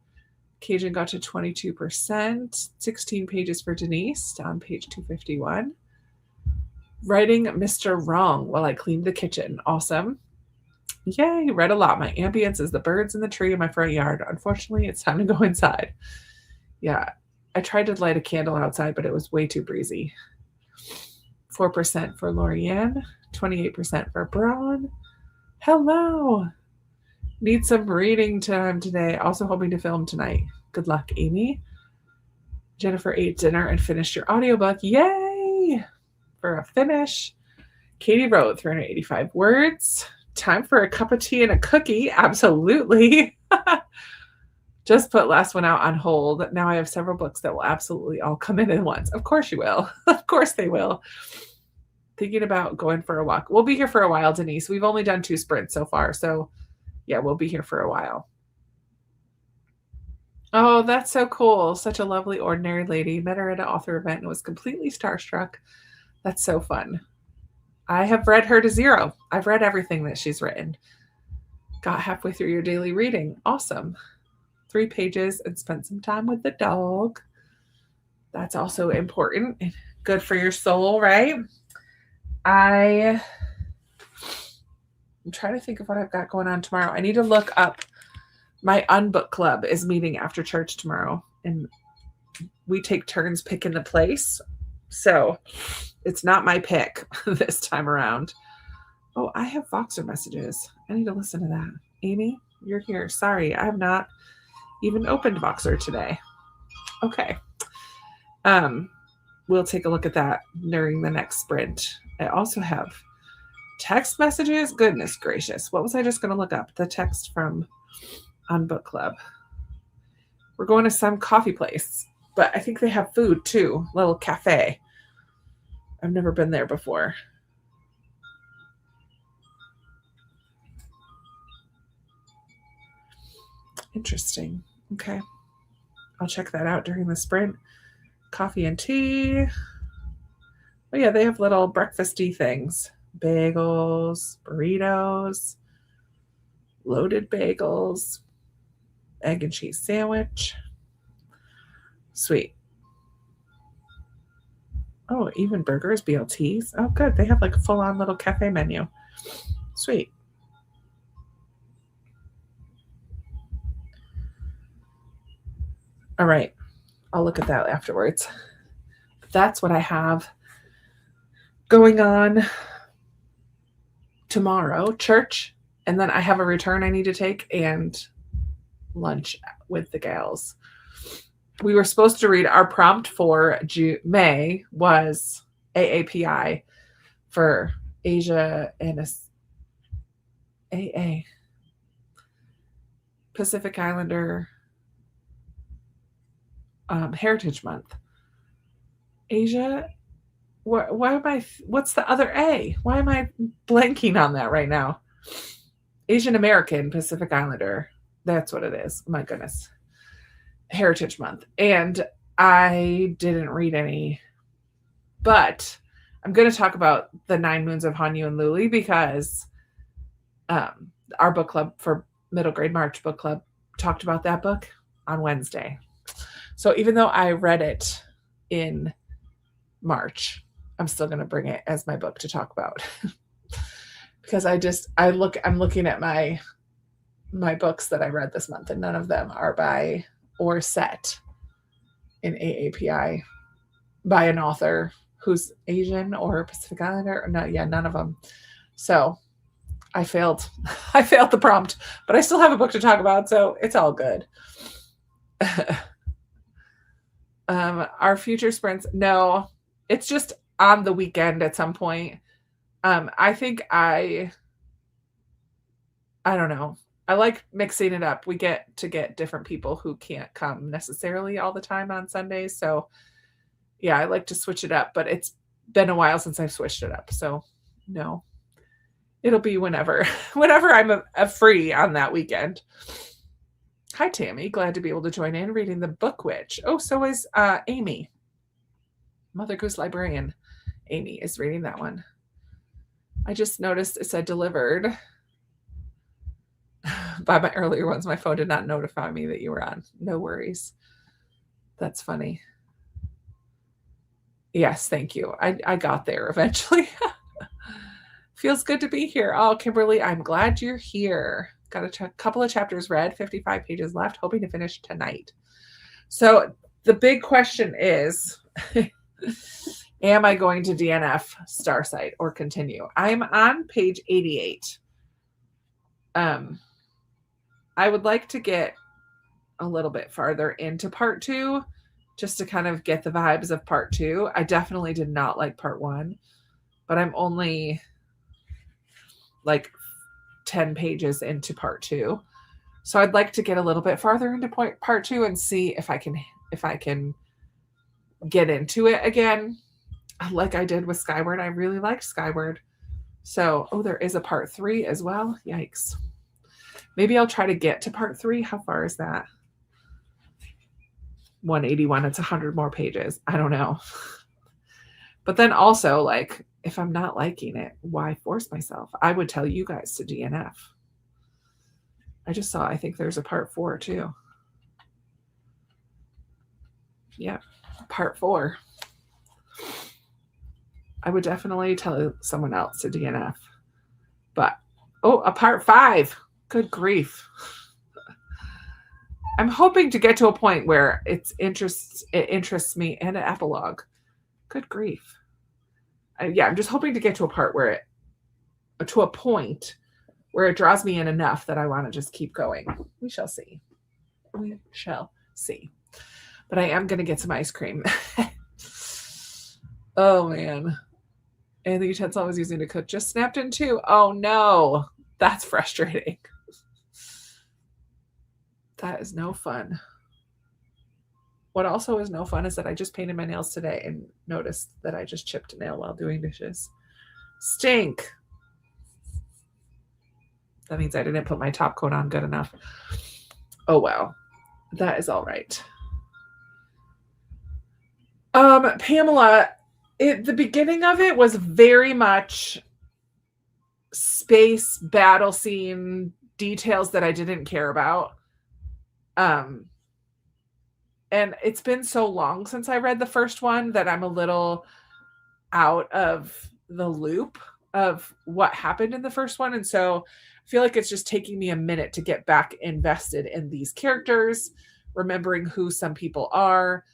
Cajun got to 22%. 16 pages for Denise on page 251. Writing Mr. Wrong while I cleaned the kitchen. Awesome. Yay, read a lot. My ambience is the birds in the tree in my front yard. Unfortunately, it's time to go inside. Yeah, I tried to light a candle outside, but it was way too breezy. 4% for Lorianne. 28% for Braun. Hello. Need some reading time today. Also hoping to film tonight. Good luck, Amy. Jennifer ate dinner and finished your audiobook. Yay! For a finish. Katie wrote 385 words. Time for a cup of tea and a cookie. Absolutely. Just put last one out on hold. Now I have several books that will absolutely all come in at once. Of course you will. Of course they will. Thinking about going for a walk. We'll be here for a while, Denise. We've only done 2 sprints so far. So yeah, we'll be here for a while. Oh, that's so cool. Such a lovely, ordinary lady. Met her at an author event and was completely starstruck. That's so fun. I have read her to zero. I've read everything that she's written. Got halfway through your daily reading. Awesome. 3 pages and spent some time with the dog. That's also important and good for your soul, right? I'm trying to think of what I've got going on tomorrow. I need to look up. My Unbook Club is meeting after church tomorrow, and we take turns picking the place. So it's not my pick this time around. Oh, I have Voxer messages. I need to listen to that. Amy, you're here. Sorry, I have not even opened Voxer today. Okay. We'll take a look at that during the next sprint. I also have text messages. Goodness gracious. What was I just going to look up? The text from Unbook Club. We're going to some coffee place, but I think they have food too. Little cafe. I've never been there before. Interesting. Okay. I'll check that out during the sprint. Coffee and tea. Oh yeah, they have little breakfasty things. Bagels, burritos, loaded bagels. egg and cheese sandwich. Sweet. Oh, even burgers, BLTs. Oh, good. They have like a full-on little cafe menu. Sweet. All right. I'll look at that afterwards. That's what I have going on tomorrow. Church. And then I have a return I need to take and lunch with the gals. We were supposed to read our prompt for May was AAPI for Asia and AA Pacific Islander Heritage Month. Asia. Why am I? What's the other A? Why am I blanking on that right now? Asian American Pacific Islander. That's what it is. My goodness. Heritage Month. And I didn't read any, but I'm going to talk about the 9 Moons of Hanyu and Luli because our book club for middle grade March book club talked about that book on Wednesday. So even though I read it in March, I'm still going to bring it as my book to talk about because I'm looking at my books that I read this month and none of them are by or set in AAPI by an author who's Asian or Pacific Islander. No, yeah, none of them. So I failed the prompt, but I still have a book to talk about, so it's all good. Our future sprints, no, it's just on the weekend at some point. I think I don't know. I like mixing it up. We get to get different people who can't come necessarily all the time on Sundays. So yeah, I like to switch it up, but it's been a while since I've switched it up. So no, it'll be whenever I'm free on that weekend. Hi, Tammy. Glad to be able to join in reading The Book Witch. Oh, so is Amy. Mother Goose Librarian. Amy is reading that one. I just noticed it said delivered. By my earlier ones, my phone did not notify me that you were on. No worries. That's funny. Yes, thank you. I got there eventually. Feels good to be here. Oh, Kimberly, I'm glad you're here. Got a couple of chapters read, 55 pages left, hoping to finish tonight. So the big question is, am I going to DNF Starsight or continue? I'm on page 88. I would like to get a little bit farther into part 2 just to kind of get the vibes of part 2. I definitely did not like part 1, but I'm only like 10 pages into part 2. So I'd like to get a little bit farther into part 2 and see if I can get into it again. Like I did with Skyward. I really liked Skyward. So, there is a part 3 as well. Yikes. Maybe I'll try to get to part 3. How far is that? 181. It's 100 more pages. I don't know. But then also, like, if I'm not liking it, why force myself? I would tell you guys to DNF. I just saw, I think there's a part 4 too. Yeah, part 4. I would definitely tell someone else to DNF. But, a part 5. Good grief. I'm hoping to get to a point where it interests me and an epilogue. Good grief. I'm just hoping to get to a part where to a point where it draws me in enough that I want to just keep going. We shall see. We shall see. But I am going to get some ice cream. Oh, man. And the utensil I was using to cook just snapped in two. Oh, no. That's frustrating. That is no fun. What also is no fun is that I just painted my nails today and noticed that I just chipped a nail while doing dishes. Stink. That means I didn't put my top coat on good enough. Oh, well. That is all right. Pamela, the beginning of it was very much space battle scene details that I didn't care about. Um, and it's been so long since I read the first one that I'm a little out of the loop of what happened in the first one. And so I feel like it's just taking me a minute to get back invested in these characters, remembering who some people are,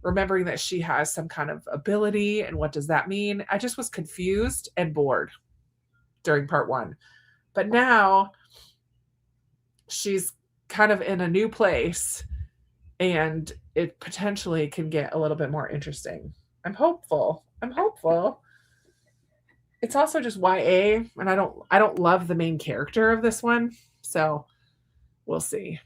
remembering that she has some kind of ability and what does that mean. I just was confused and bored during part one. But now she's kind of in a new place and it potentially can get a little bit more interesting. I'm hopeful. I'm hopeful. It's also just YA and I don't love the main character of this one. So we'll see.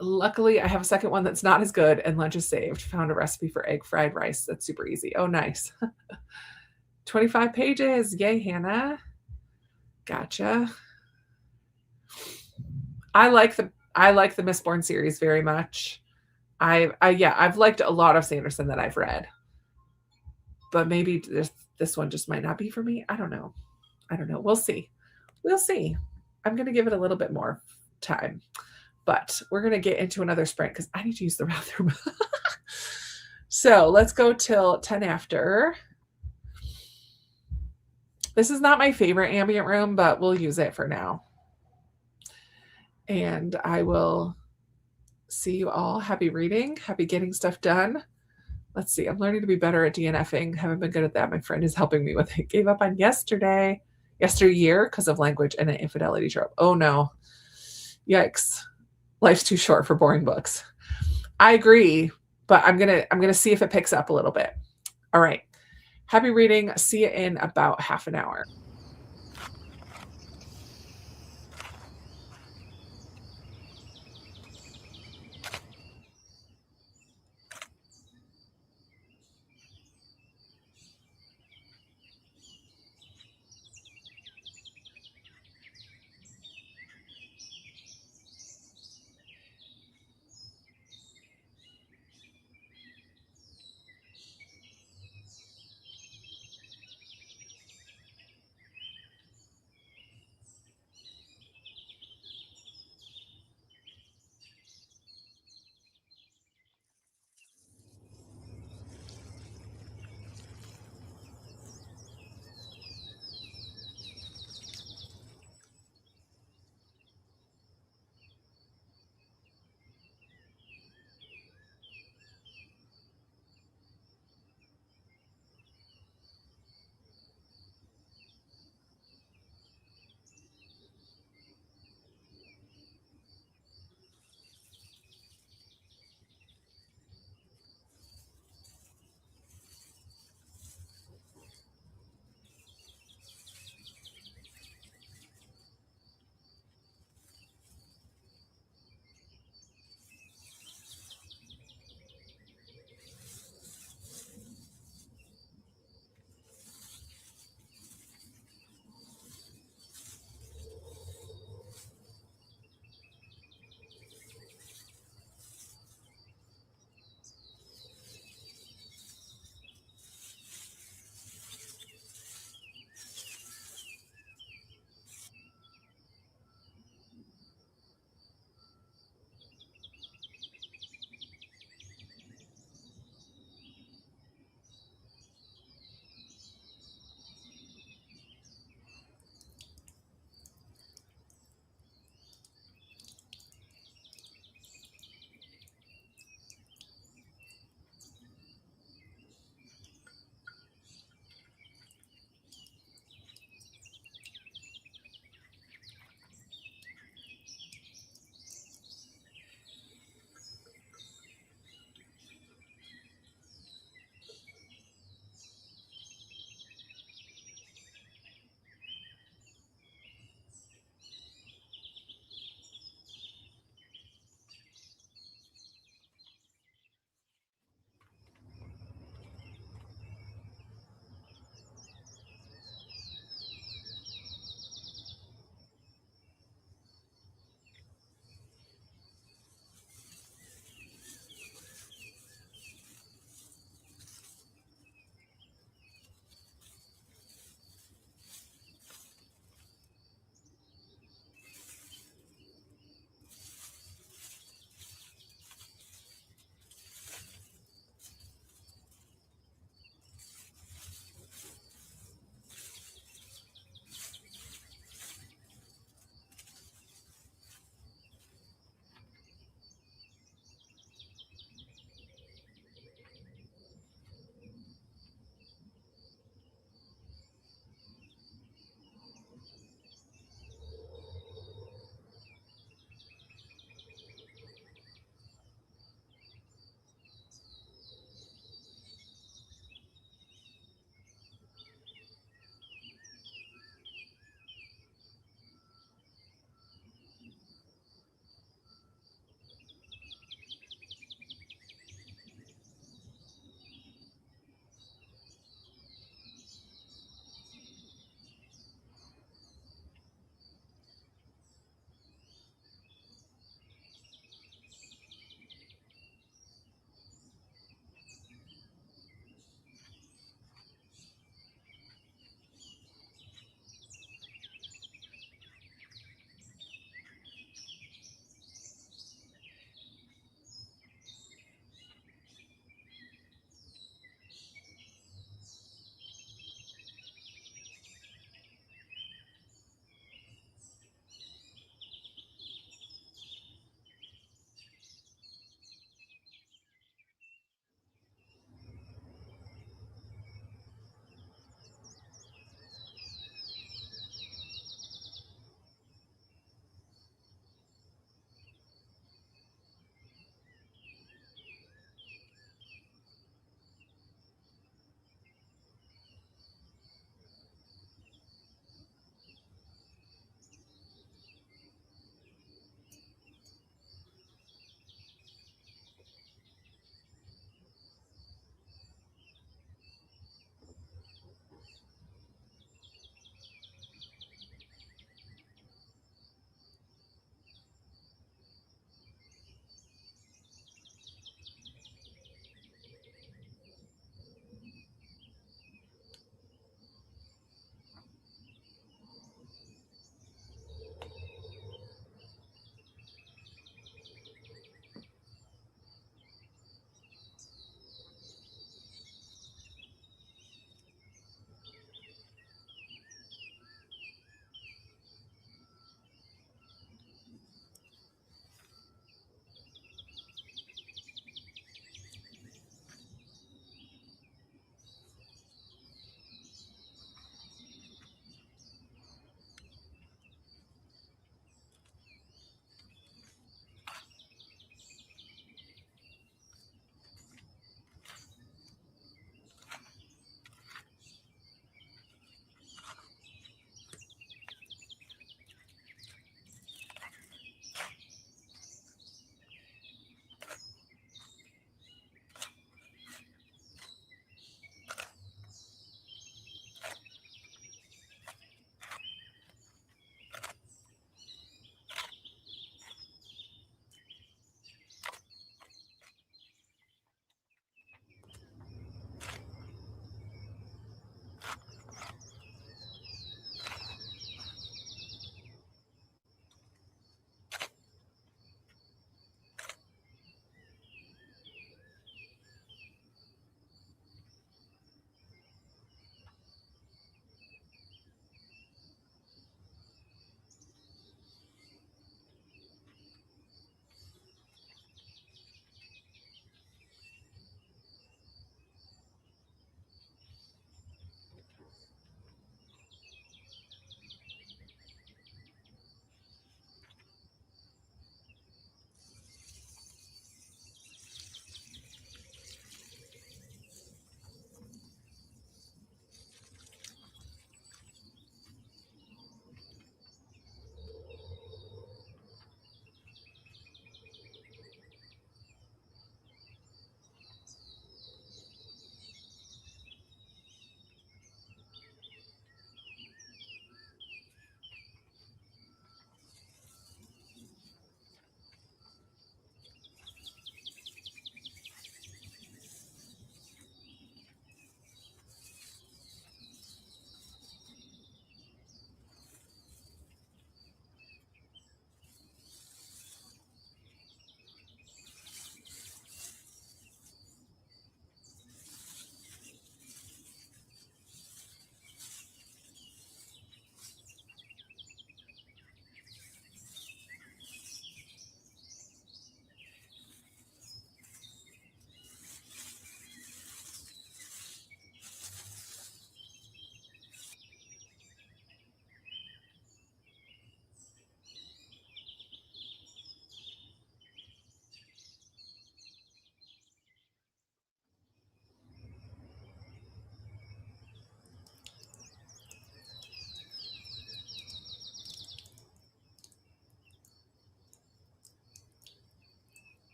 Luckily, I have a second one that's not as good and lunch is saved. Found a recipe for egg fried rice that's super easy. Oh, nice. 25 pages. Yay, Hannah. Gotcha. I like the Mistborn series very much. I've liked a lot of Sanderson that I've read. But maybe this one just might not be for me. I don't know. We'll see. We'll see. I'm going to give it a little bit more time. But we're going to get into another sprint because I need to use the bathroom. So let's go till 10 after. This is not my favorite ambient room, but we'll use it for now. And I will see you all. Happy reading. Happy getting stuff done. Let's see. I'm learning to be better at DNFing. Haven't been good at that. My friend is helping me with it. Gave up on yesteryear because of language and an infidelity trope. Oh no. Yikes. Life's too short for boring books. I agree, but I'm gonna see if it picks up a little bit. All right. Happy reading. See you in about half an hour.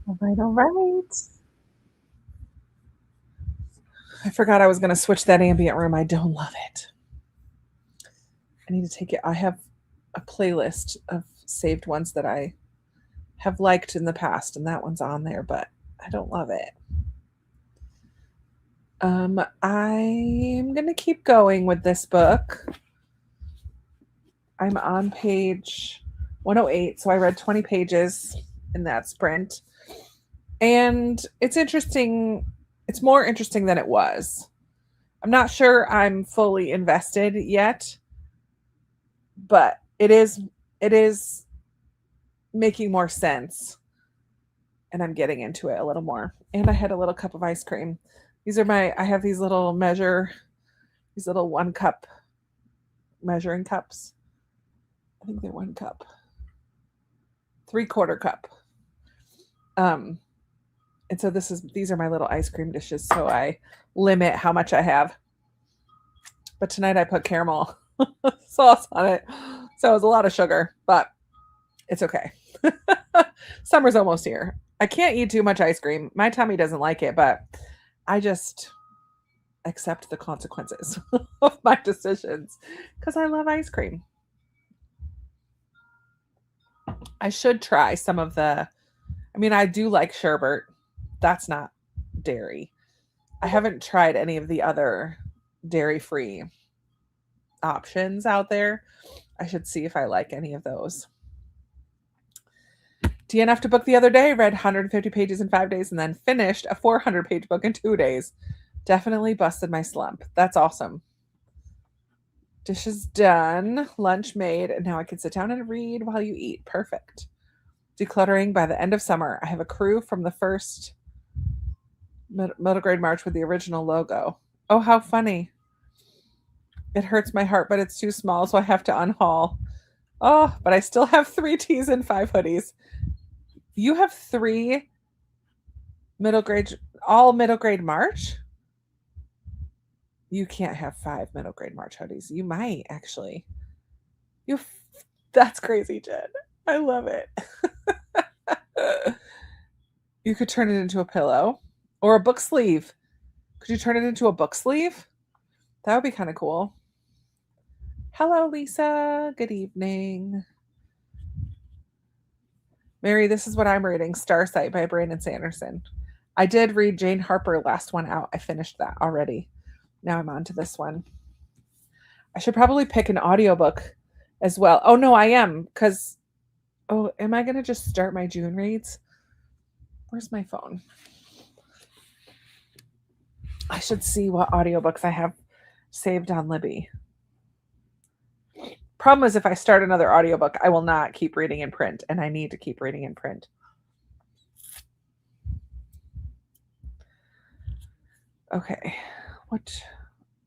All right, all right. I forgot I was going to switch that ambient room. I don't love it. I need to take it. I have a playlist of saved ones that I have liked in the past, and that one's on there, but I don't love it. I'm going to keep going with this book. I'm on page 108, so I read 20 pages in that sprint. And it's interesting. It's more interesting than it was. I'm not sure I'm fully invested yet, but it is making more sense. And I'm getting into it a little more. And I had a little cup of ice cream. I have these little 1 cup measuring cups. I think they're 1 cup. 3/4 cup. And so these are my little ice cream dishes, so I limit how much I have. But tonight I put caramel sauce on it. So it was a lot of sugar, but it's okay. Summer's almost here. I can't eat too much ice cream. My tummy doesn't like it, but I just accept the consequences of my decisions because I love ice cream. I should try some of I do like sherbet. That's not dairy. I haven't tried any of the other dairy-free options out there. I should see if I like any of those. DNF to book the other day, read 150 pages in 5 days, and then finished a 400-page book in 2 days. Definitely busted my slump. That's awesome. Dishes done, lunch made, and now I can sit down and read while you eat. Perfect. Decluttering by the end of summer. I have a crew from the first middle grade march with the original logo. Oh, how funny. It hurts my heart, but it's too small, so I have to unhaul. Oh, but I still have 3 tees and 5 hoodies. You have 3 all middle grade March? You can't have 5 middle grade March hoodies. You might, actually. That's crazy, Jen. I love it. You could turn it into a pillow or a book sleeve. Could you turn it into a book sleeve? That would be kind of cool. Hello, Lisa. Good evening. Mary, this is what I'm reading. Starsight by Brandon Sanderson. I did read Jane Harper last one out. I finished that already. Now I'm on to this one. I should probably pick an audiobook as well. Oh, no, I am. Am I going to just start my June reads? Where's my phone? I should see what audiobooks I have saved on Libby. Problem is, if I start another audiobook, I will not keep reading in print, and I need to keep reading in print. Okay.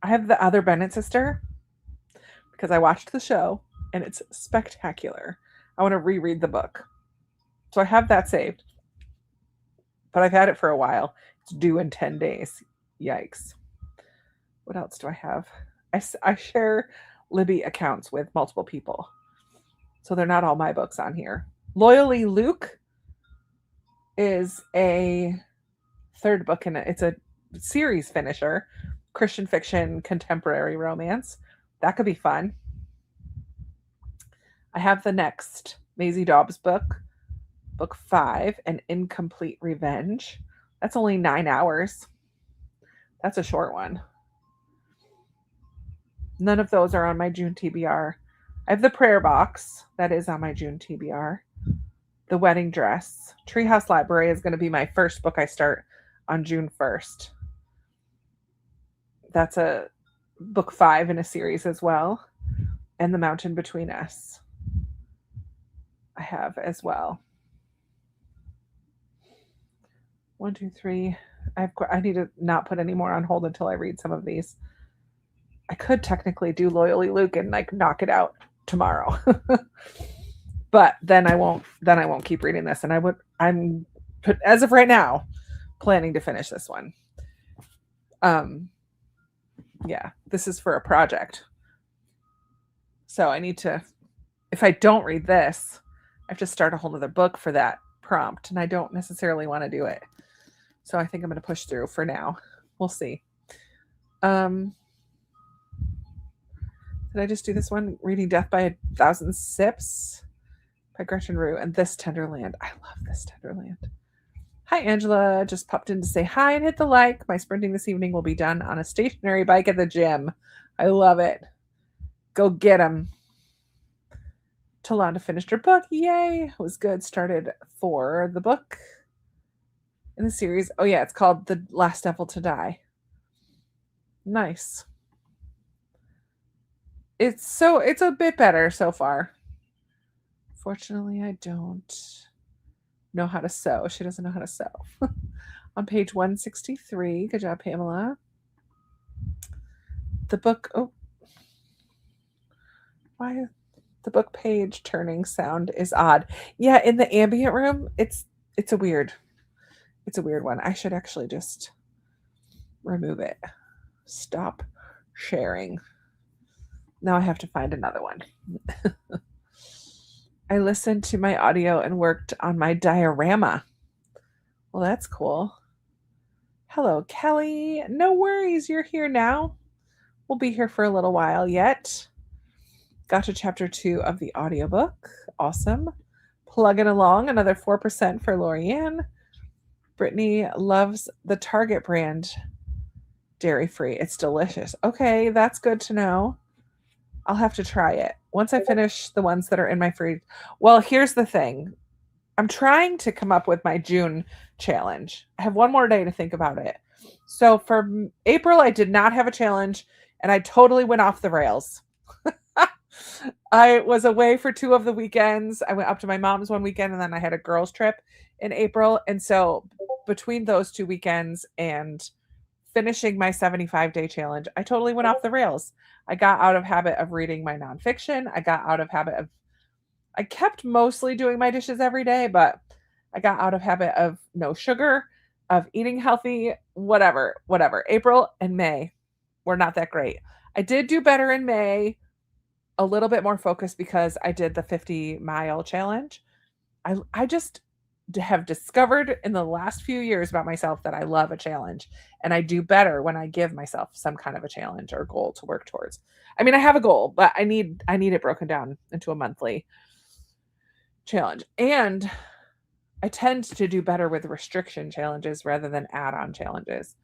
I have The Other Bennett Sister because I watched the show, and it's spectacular. I want to reread the book. So I have that saved. But I've had it for a while. It's due in 10 days. Yikes. What else do I have? I share Libby accounts with multiple people. So they're not all my books on here. Loyally Luke is a 3rd book in it. It's a series finisher. Christian fiction, contemporary romance. That could be fun. I have the next Maisie Dobbs book, book 5, An Incomplete Revenge. That's only 9 hours. That's a short one. None of those are on my June TBR. I have The Prayer Box. That is on my June TBR. The Wedding Dress. Treehouse Library is going to be my first book I start on June 1st. That's a book 5 in a series as well. And The Mountain Between Us. I have as well. 1, 2, 3. I need to not put any more on hold until I read some of these. I could technically do Loyally Luke and knock it out tomorrow. But then I won't keep reading this, and I'm as of right now planning to finish this one. Yeah, this is for a project. So I need to, if I don't read this, I have to start a whole other book for that prompt, and I don't necessarily want to do it. So I think I'm going to push through for now. We'll see. Did I just do this one? Reading Death by a Thousand Sips by Gretchen Rue and This Tenderland. I love This Tenderland. Hi, Angela. Just popped in to say hi and hit the like. My sprinting this evening will be done on a stationary bike at the gym. I love it. Go get 'em. Tolanda finished her book. Yay. It was good. Started for the book in the series. Oh, yeah. It's called The Last Devil to Die. Nice. It's a bit better so far. Fortunately, I don't know how to sew. She doesn't know how to sew. On page 163. Good job, Pamela. The book. Oh, why the book page turning sound is odd. Yeah, in the ambient room, it's a weird one. I should actually just remove it. Stop sharing. Now I have to find another one. I listened to my audio and worked on my diorama. Well, that's cool. Hello, Kelly. No worries, you're here now. We'll be here for a little while yet. Got to chapter 2 of the audiobook. Awesome. Plugging along. Another 4% for Lorianne. Brittany loves the Target brand dairy-free. It's delicious. Okay, that's good to know. I'll have to try it once I finish the ones that are in my fridge. Well, here's the thing. I'm trying to come up with my June challenge. I have one more day to think about it. So for April, I did not have a challenge, and I totally went off the rails. I was away for 2 of the weekends. I went up to my mom's one weekend, and then I had a girls' trip in April. And so between those 2 weekends and finishing my 75-day challenge, I totally went off the rails. I got out of habit of reading my nonfiction. I kept mostly doing my dishes every day, but I got out of habit of no sugar, of eating healthy, whatever. April and May were not that great. I did do better in May, a little bit more focused because I did the 50-mile challenge. I just have discovered in the last few years about myself that I love a challenge, and I do better when I give myself some kind of a challenge or goal to work towards. I mean, I have a goal, but I need it broken down into a monthly challenge. And I tend to do better with restriction challenges rather than add-on challenges.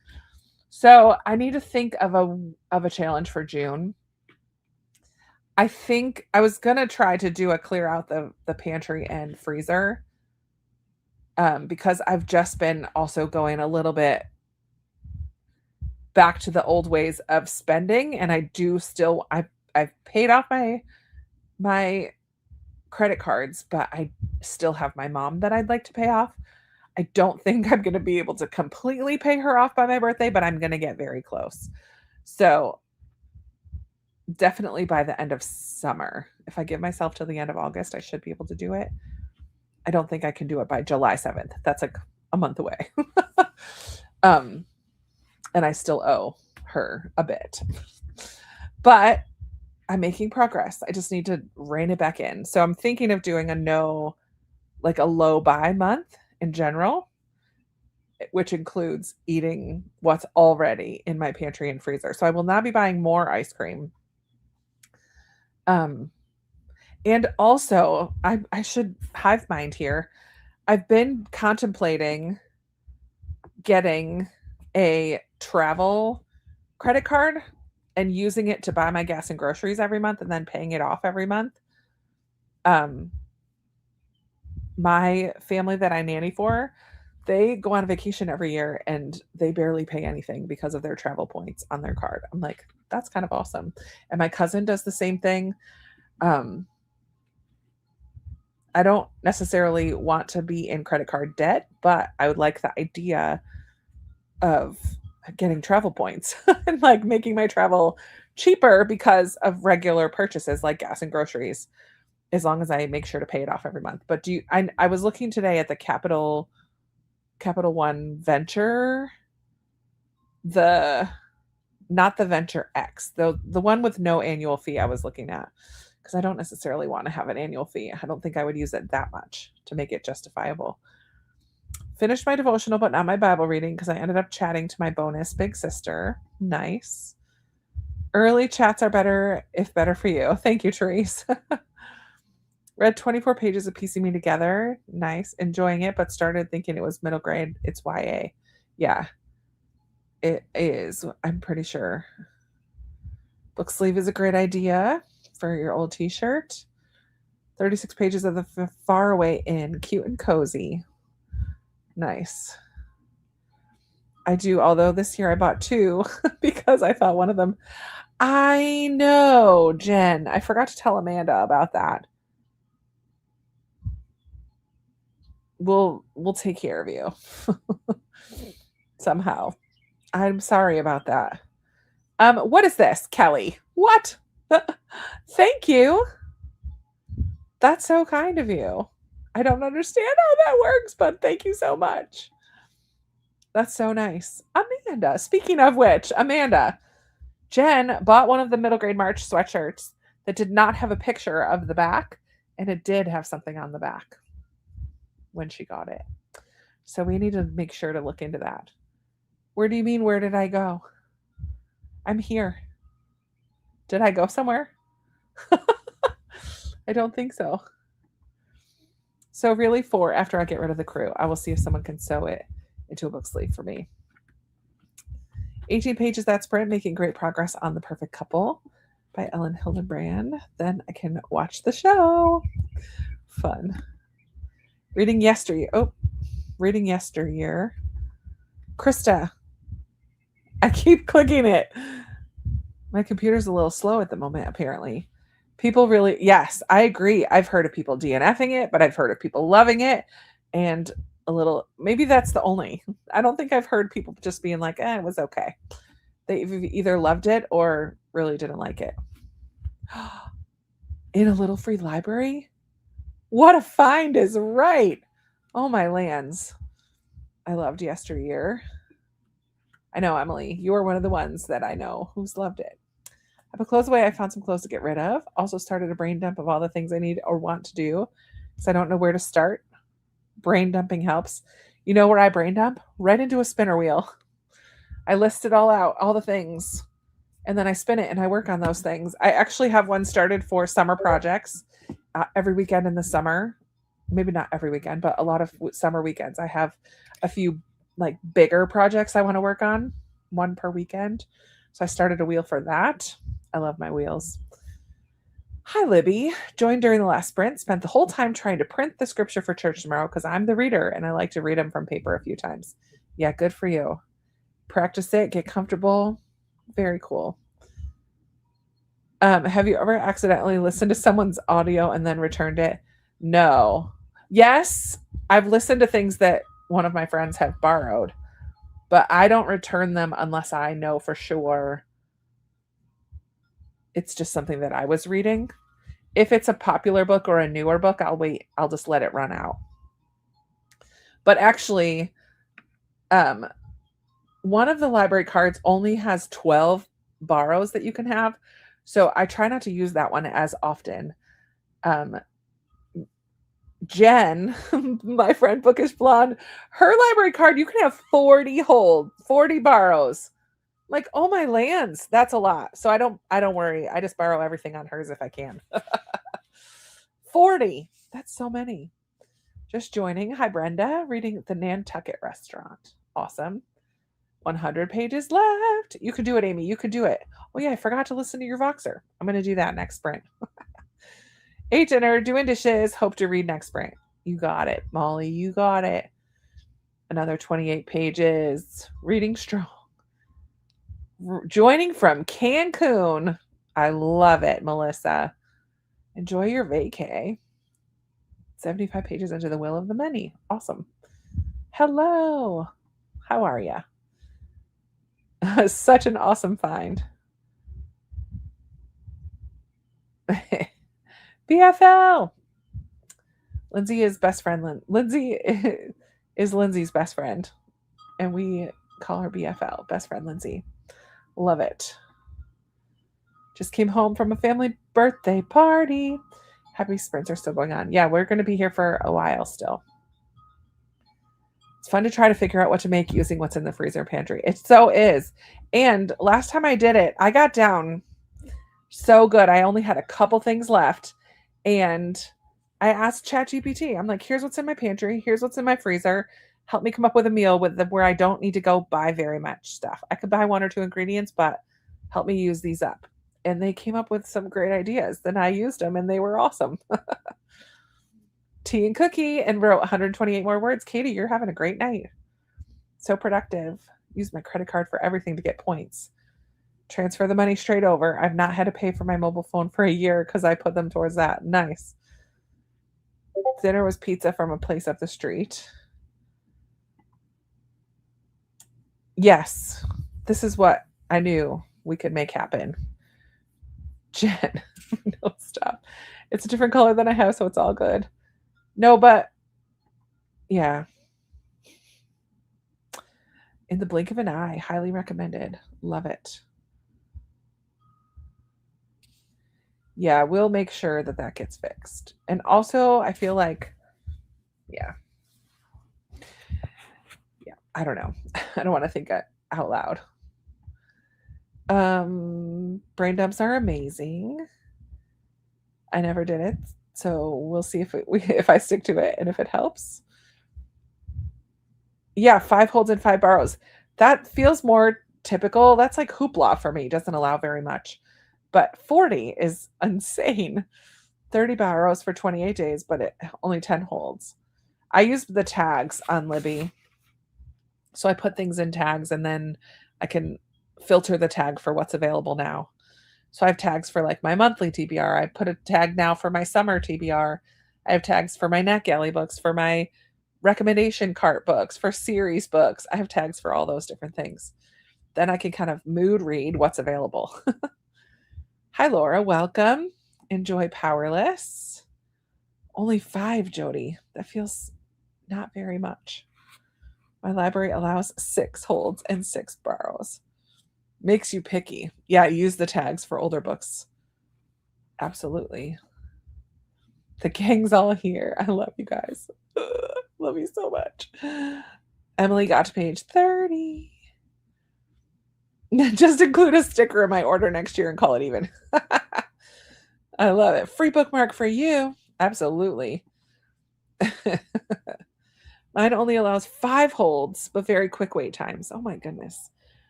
So I need to think of a challenge for June. I think I was gonna try to do a clear out the pantry and freezer. Because I've just been also going a little bit back to the old ways of spending, and I do still I've paid off my credit cards, but I still have my mom that I'd like to pay off. I don't think I'm going to be able to completely pay her off by my birthday, but I'm going to get very close. So definitely by the end of summer. If I give myself till the end of August, I should be able to do it. I don't think I can do it by July 7th. That's like a month away. And I still owe her a bit. But I'm making progress. I just need to rein it back in. So I'm thinking of doing a low buy month in general, which includes eating what's already in my pantry and freezer. So I will not be buying more ice cream. And also, I should hive mind here. I've been contemplating getting a travel credit card and using it to buy my gas and groceries every month and then paying it off every month. My family that I nanny for, they go on vacation every year and they barely pay anything because of their travel points on their card. I'm like, that's kind of awesome. And my cousin does the same thing. I don't necessarily want to be in credit card debt, but I would like the idea of getting travel points and like making my travel cheaper because of regular purchases like gas and groceries, as long as I make sure to pay it off every month. But I was looking today at the Capital One Venture, not the Venture X, the one with no annual fee I was looking at, because I don't necessarily want to have an annual fee. I don't think I would use it that much to make it justifiable. Finished my devotional, but not my Bible reading because I ended up chatting to my bonus big sister. Nice. Early chats are better if better for you. Thank you, Therese. Read 24 pages of Piecing Me Together. Nice. Enjoying it, but started thinking it was middle grade. It's YA. Yeah, it is. I'm pretty sure. Book sleeve is a great idea for your old t-shirt. 36 pages of the Faraway Inn. Cute and cozy. Nice. I do, although this year I bought 2 because I thought one of them. I know, Jen. I forgot to tell Amanda about that. We'll take care of you somehow. I'm sorry about that. What is this, Kelly? What? Thank you. That's so kind of you. I don't understand how that works, but thank you so much. That's so nice. Amanda, speaking of which, Amanda, Jen bought one of the middle grade March sweatshirts that did not have a picture of the back, and it did have something on the back when she got it. So we need to make sure to look into that. Where do you mean, where did I go? I'm here. Did I go somewhere? I don't think so. So really 4 after I get rid of the crew. I will see if someone can sew it into a book sleeve for me. 18 pages, that sprint, making great progress on The Perfect Couple by Ellen Hildenbrand. Then I can watch the show. Fun. Reading Yesteryear. Krista. I keep clicking it. My computer's a little slow at the moment, apparently. People really, yes, I agree. I've heard of people DNFing it, but I've heard of people loving it. And a little, maybe that's the only. I don't think I've heard people just being like, it was okay. They've either loved it or really didn't like it. In a little free library? What a find is right. Oh, my lands. I loved Yesteryear. I know, Emily, you are one of the ones that I know who's loved it. I put clothes away. I found some clothes to get rid of. Also started a brain dump of all the things I need or want to do because I don't know where to start. Brain dumping helps. You know where I brain dump? Right into a spinner wheel. I list it all out, all the things, and then I spin it and I work on those things. I actually have one started for summer projects every weekend in the summer. Maybe not every weekend, but a lot of summer weekends. I have a few like bigger projects I want to work on, one per weekend. So I started a wheel for that. I love my wheels. Hi, Libby. Joined during the last sprint. Spent the whole time trying to print the scripture for church tomorrow because I'm the reader and I like to read them from paper a few times. Yeah, good for you. Practice it. Get comfortable. Very cool. Have you ever accidentally listened to someone's audio and then returned it? No. Yes, I've listened to things that one of my friends have borrowed, but I don't return them unless I know for sure it's just something that I was reading. If it's a popular book or a newer book, I'll wait. I'll just let it run out. But actually, one of the library cards only has 12 borrows that you can have. So I try not to use that one as often. Jen, my friend Bookish Blonde, her library card, you can have 40 hold, 40 borrows. Like, oh my lands, that's a lot. So I don't worry. I just borrow everything on hers if I can. 40. That's so many. Just joining. Hi, Brenda. Reading The Nantucket Restaurant. Awesome. 100 pages left. You could do it, Amy. You could do it. Oh yeah, I forgot to listen to your Voxer. I'm going to do that next sprint. Ate dinner, doing dishes. Hope to read next sprint. You got it, Molly. You got it. Another 28 pages. Reading strong. Joining from Cancun. I love it, Melissa. Enjoy your vacay. 75 pages into the Will of the Many. Awesome. Hello. How are you? Such an awesome find. BFL. Lindsay is best friend. Lindsay is Lindsay's best friend. And we call her BFL, best friend Lindsay. Love it. Just came home from a family birthday party. Happy sprints are still going on. Yeah, we're going to be here for a while still. It's fun to try to figure out what to make using what's in the freezer and pantry. It so is. And last time I did it, I got down so good. I only had a couple things left. And I asked ChatGPT, I'm like, here's what's in my pantry, here's what's in my freezer. Help me come up with a meal where I don't need to go buy very much stuff. I could buy one or two ingredients, but help me use these up. And they came up with some great ideas. Then I used them and they were awesome. Tea and cookie and wrote 128 more words. Katie, you're having a great night. So productive. Use my credit card for everything to get points. Transfer the money straight over. I've not had to pay for my mobile phone for a year because I put them towards that. Nice. Dinner was pizza from a place up the street. Yes, this is what I knew we could make happen. Jen, no, stop. It's a different color than I have, so it's all good. No, but yeah. In the blink of an eye, highly recommended. Love it. Yeah, we'll make sure that that gets fixed. And also, I feel like, yeah, I don't know. I don't want to think out loud. Brain dumps are amazing. I never did it, so we'll see if I stick to it and if it helps. Yeah, 5 holds and 5 borrows. That feels more typical. That's like Hoopla for me. Doesn't allow very much. But 40 is insane. 30 borrows for 28 days, but it only 10 holds. I used the tags on Libby. So I put things in tags and then I can filter the tag for what's available now. So I have tags for like my monthly TBR. I put a tag now for my summer TBR. I have tags for my NetGalley books, for my recommendation cart books, for series books. I have tags for all those different things. Then I can kind of mood read what's available. Hi, Laura. Welcome. Enjoy Powerless. Only 5, Jody. That feels not very much. My library allows 6 holds and 6 borrows. Makes you picky. Yeah, use the tags for older books. Absolutely. The gang's all here. I love you guys. Love you so much. Emily got to page 30. Just include a sticker in my order next year and call it even. I love it. Free bookmark for you. Absolutely. Mine only allows 5 holds, but very quick wait times. Oh my goodness.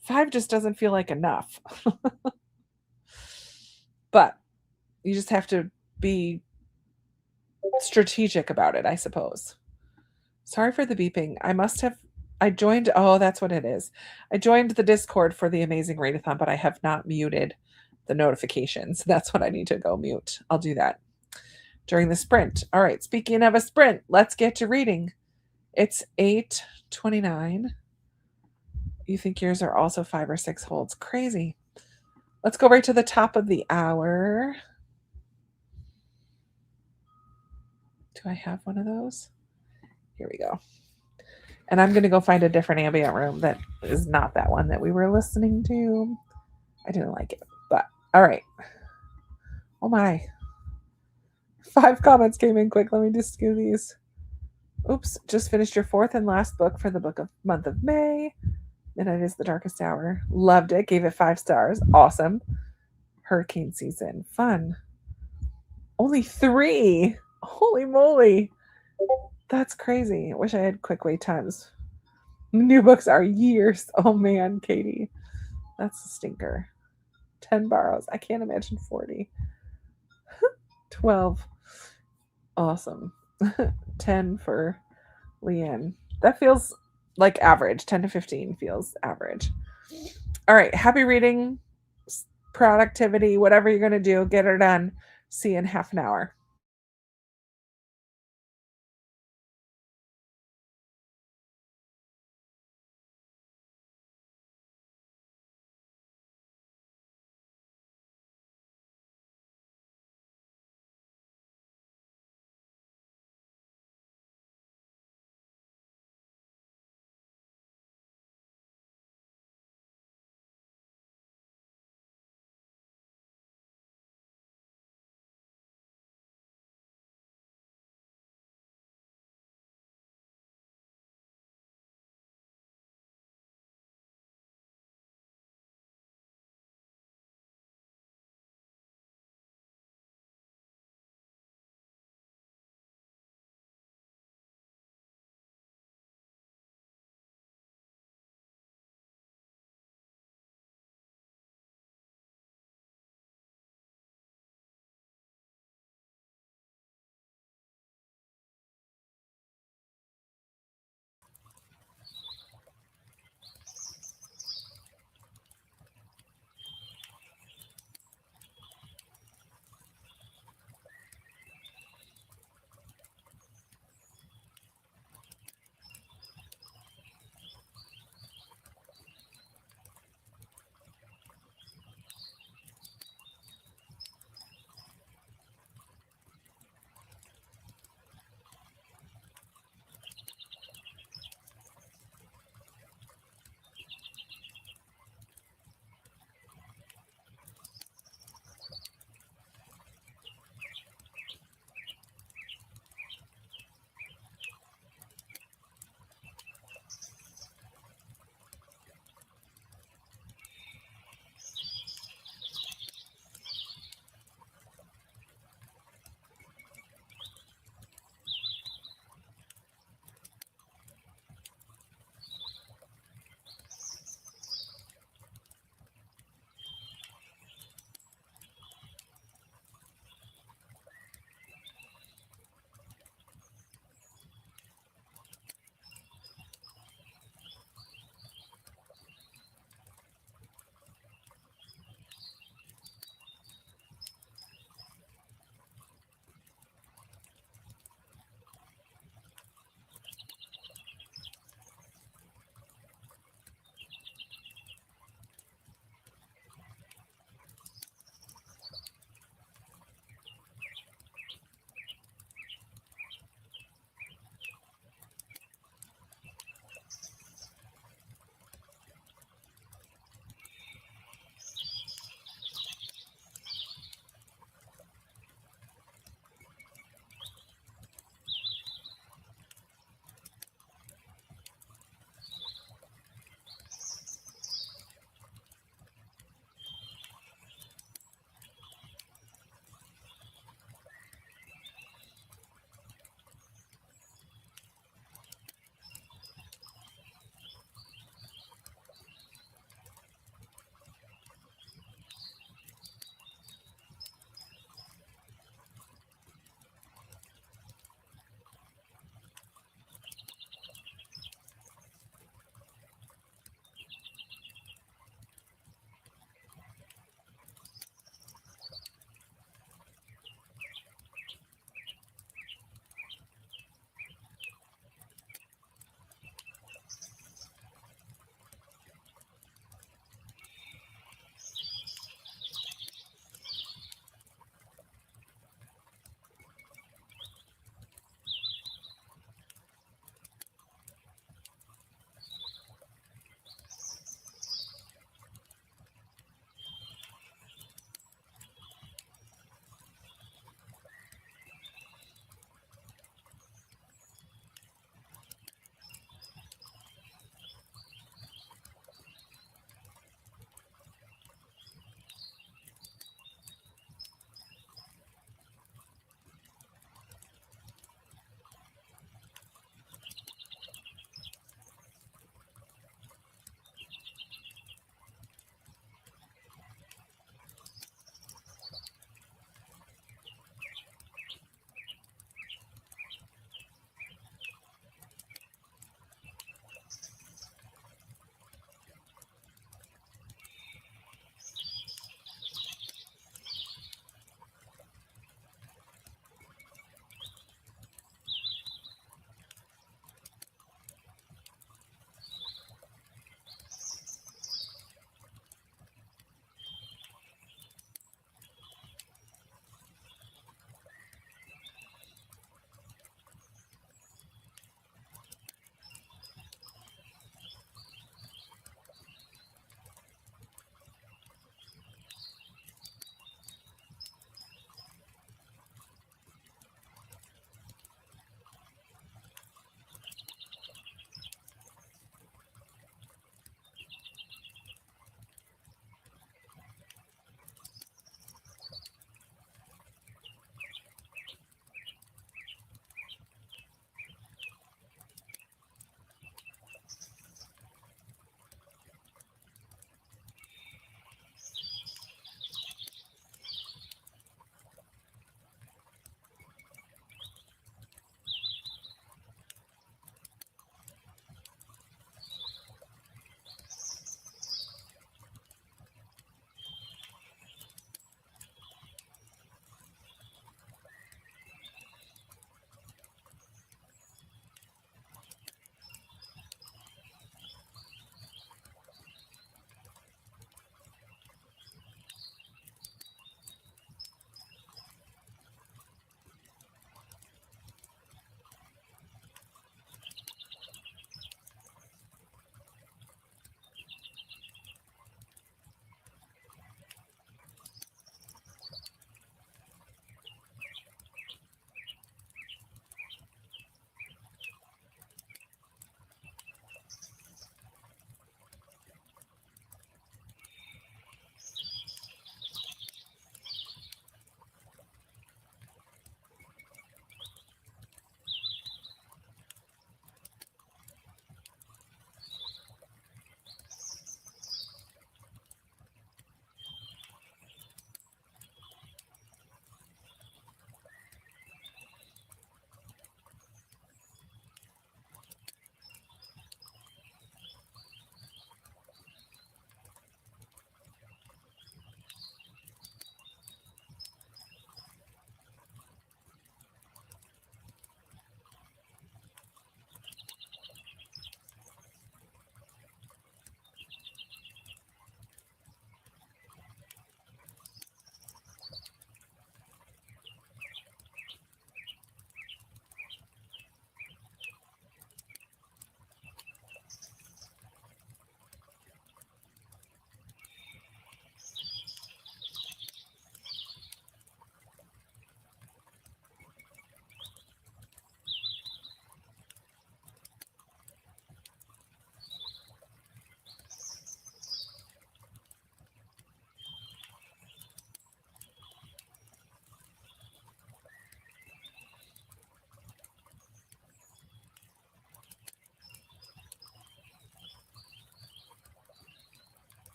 5 just doesn't feel like enough. But you just have to be strategic about it, I suppose. Sorry for the beeping. I joined, oh, that's what it is. I joined the Discord for the Amazing Readathon, but I have not muted the notifications. That's what I need to go mute. I'll do that during the sprint. All right, speaking of a sprint, let's get to reading. It's 8:29. You think yours are also 5 or 6 holds? Crazy. Let's go right to the top of the hour. Do I have one of those? Here we go. And I'm going to go find a different ambient room that is not that one that we were listening to. I didn't like it, but all right. Oh my. 5 comments came in quick. Let me just do these. Oops, just finished your 4th and last book for the month of May. Midnight is the Darkest Hour. Loved it. Gave it 5 stars. Awesome. Hurricane season. Fun. Only 3. Holy moly. That's crazy. Wish I had quick wait times. New books are years. Oh man, Katie. That's a stinker. 10 borrows. I can't imagine 40. 12. Awesome. 10 for Leanne. That feels like average. 10 to 15 feels average. All right. Happy reading, productivity, whatever you're going to do, get her done. See you in half an hour.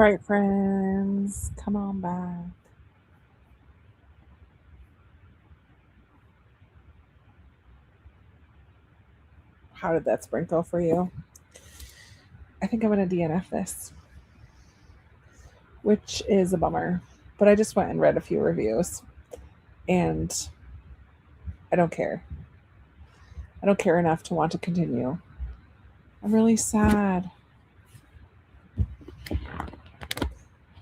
right, friends, come on back. How did that sprinkle for you? I think I'm going to DNF this, which is a bummer. But I just went and read a few reviews, and I don't care. I don't care enough to want to continue. I'm really sad.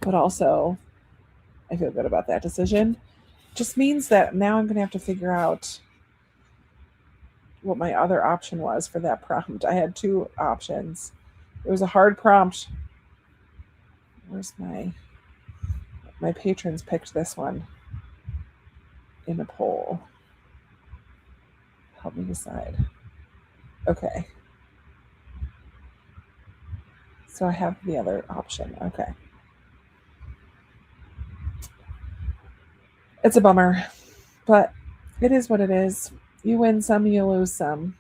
But also, I feel good about that decision. Just means that now I'm going to have to figure out what my other option was for that prompt. I had two options. It was a hard prompt. Where's my patrons picked this one in a poll. Help me decide. Okay. So I have the other option. Okay. It's a bummer, but it is what it is. You win some, you lose some.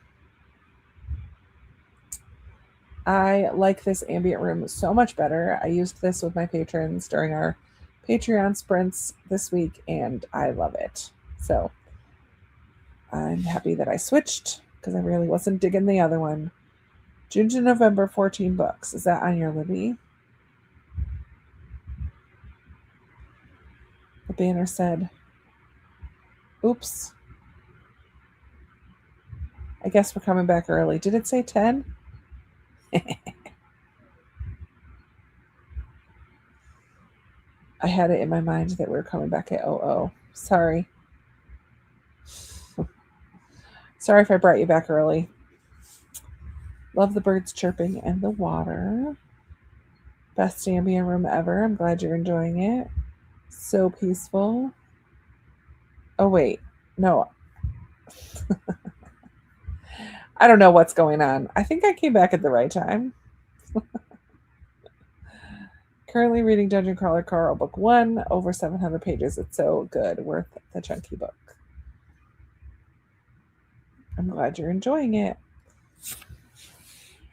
I like this ambient room so much better. I used this with my patrons during our Patreon sprints this week, and I love it. So I'm happy that I switched because I really wasn't digging the other one. June to November, 14 books. Is that on your Libby? The banner said, oops. I guess we're coming back early. Did it say 10? I had it in my mind that we were coming back at 00. Sorry. Sorry if I brought you back early. Love the birds chirping and the water. Best ambient room ever. I'm glad you're enjoying it. So peaceful. Oh, wait. No. I don't know what's going on. I think I came back at the right time. Currently reading Dungeon Crawler Carl Book 1, over 700 pages. It's so good. Worth the chunky book. I'm glad you're enjoying it.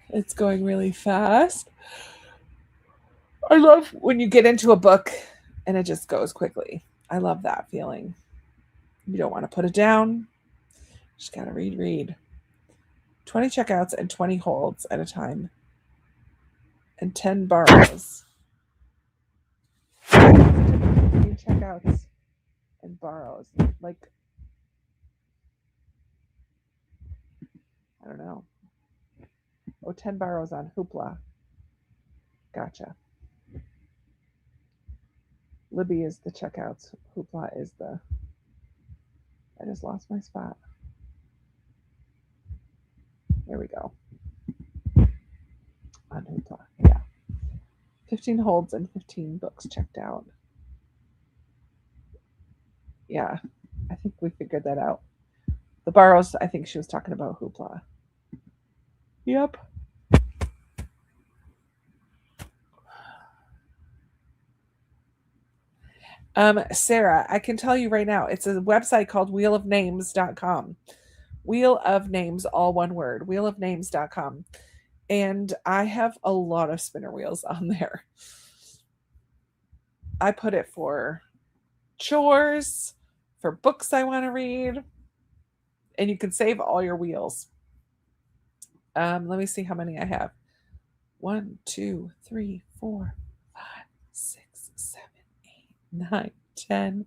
It's going really fast. I love when you get into a book and it just goes quickly. I love that feeling. You don't want to put it down. Just got to read. 20 checkouts and 20 holds at a time. And 10 borrows. 20 checkouts and borrows. Like, I don't know. Oh, 10 borrows on Hoopla. Gotcha. Libby is the checkouts. Hoopla is the... I just lost my spot. There we go. On Hoopla, yeah. 15 holds and 15 books checked out. Yeah, I think we figured that out. The borrows, I think she was talking about Hoopla. Yep. Sarah, I can tell you right now, it's a website called wheelofnames.com. Wheel of Names, all one word, wheelofnames.com. And I have a lot of spinner wheels on there. I put it for chores, for books I want to read, and you can save all your wheels. Let me see how many I have. 1, 2, 3, 4, 5, 6, 7, 8, 9, 10,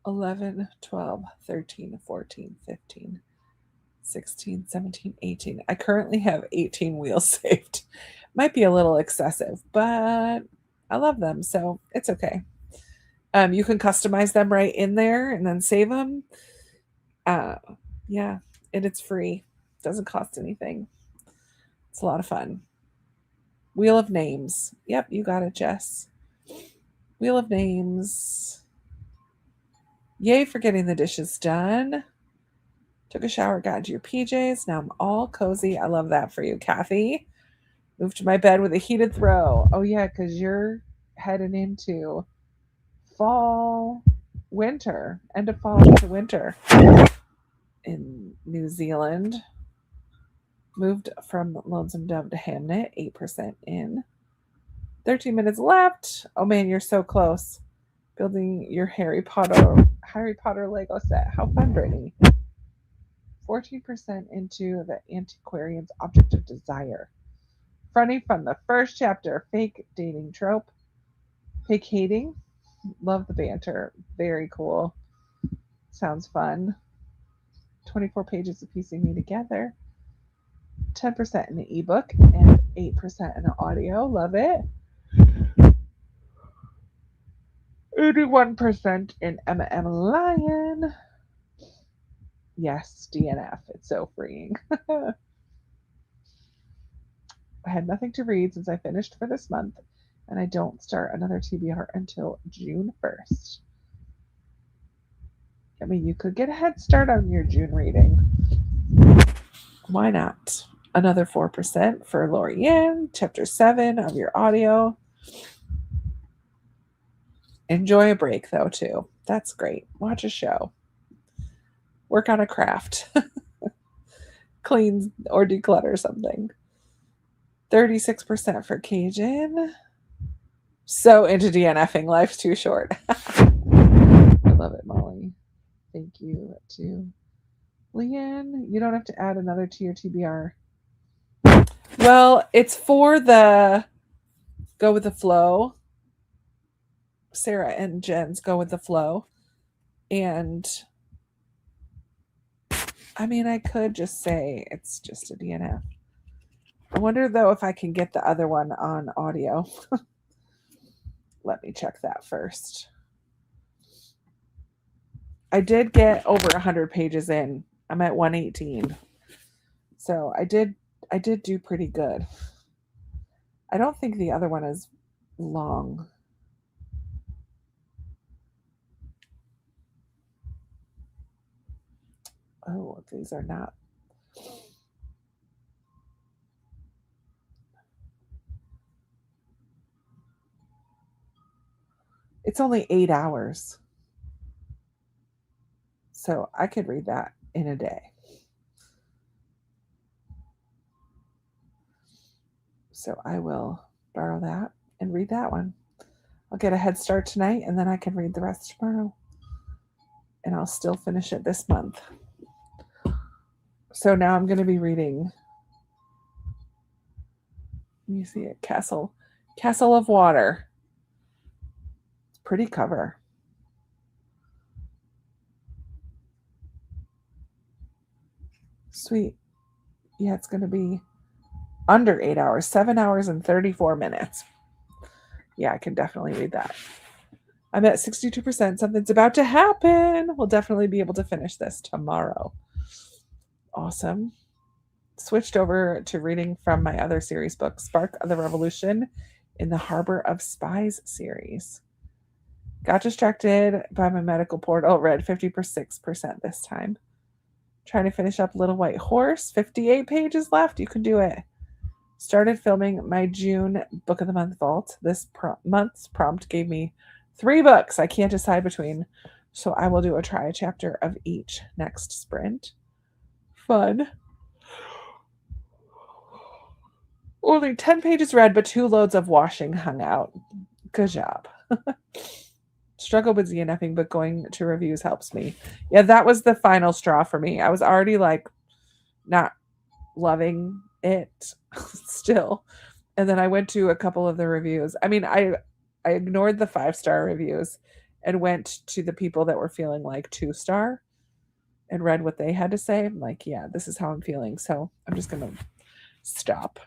11, 12, 13, 14, 15, 16, 17, 18. I currently have 18 wheels saved. Might be a little excessive, but I love them, so it's okay. You can customize them right in there and then save them. Yeah, and it's free. Doesn't cost anything. It's a lot of fun. Wheel of Names. Yep, you got it, Jess. Wheel of Names. Yay for getting the dishes done. Took a shower, got into your PJs. Now I'm all cozy. I love that for you, Kathy. Moved to my bed with a heated throw. Oh, yeah, because you're heading into fall, winter, end of fall into winter in New Zealand. Moved from Lonesome Dove to Hamnet, 8% in. 13 minutes left. Oh man, you're so close. Building your Harry Potter Lego set. How fun, Brittany. 14% into the antiquarian's object of desire. Fronting from the first chapter, fake dating trope. Fake hating. Love the banter. Very cool. Sounds fun. 24 pages of piecing me together. 10% in the ebook and 8% in the audio. Love it. 81% in Emma M. Lion. Yes, DNF. It's so freeing. I had nothing to read since I finished for this month, and I don't start another TBR until June 1st. I mean, you could get a head start on your June reading. Why not? Another 4% for Lorianne, chapter 7 of your audio. Enjoy a break, though, too. That's great. Watch a show. Work on a craft. Clean or declutter something. 36% for Cajun. So into DNFing. Life's too short. I love it, Molly. Thank you to Leanne. You don't have to add another to your TBR. Well, it's for the Go with the Flow. Sarah and Jen's Go with the Flow. And I mean, I could just say it's just a DNF. I wonder, though, if I can get the other one on audio. Let me check that first. I did get over 100 pages in. I'm at 118. So I did do pretty good. I don't think the other one is long. Oh, these are not. It's only 8 hours. So I could read that in a day. So I will borrow that and read that one. I'll get a head start tonight and then I can read the rest tomorrow. And I'll still finish it this month. So now I'm going to be reading. Let me see it. Castle of Water. It's a pretty cover. Sweet. Yeah, it's going to be under 8 hours, 7 hours and 34 minutes. Yeah, I can definitely read that. I'm at 62%. Something's about to happen. We'll definitely be able to finish this tomorrow. Awesome. Switched over to reading from my other series book, Spark of the Revolution in the Harbor of Spies series. Got distracted by my medical portal. Read 56% this time. Trying to finish up Little White Horse. 58 pages left. You can do it. Started filming my June Book of the Month vault. This month's prompt gave me 3 books I can't decide between, so I will do a chapter of each next sprint. Fun. Only 10 pages read, but 2 loads of washing hung out. Good job. Struggle with DNFing, but going to reviews helps me. Yeah, that was the final straw for me. I was already like not loving it still. And then I went to a couple of the reviews. I mean, I ignored the 5-star reviews and went to the people that were feeling like 2-star and read what they had to say. I'm like, yeah, this is how I'm feeling. So I'm just going to stop.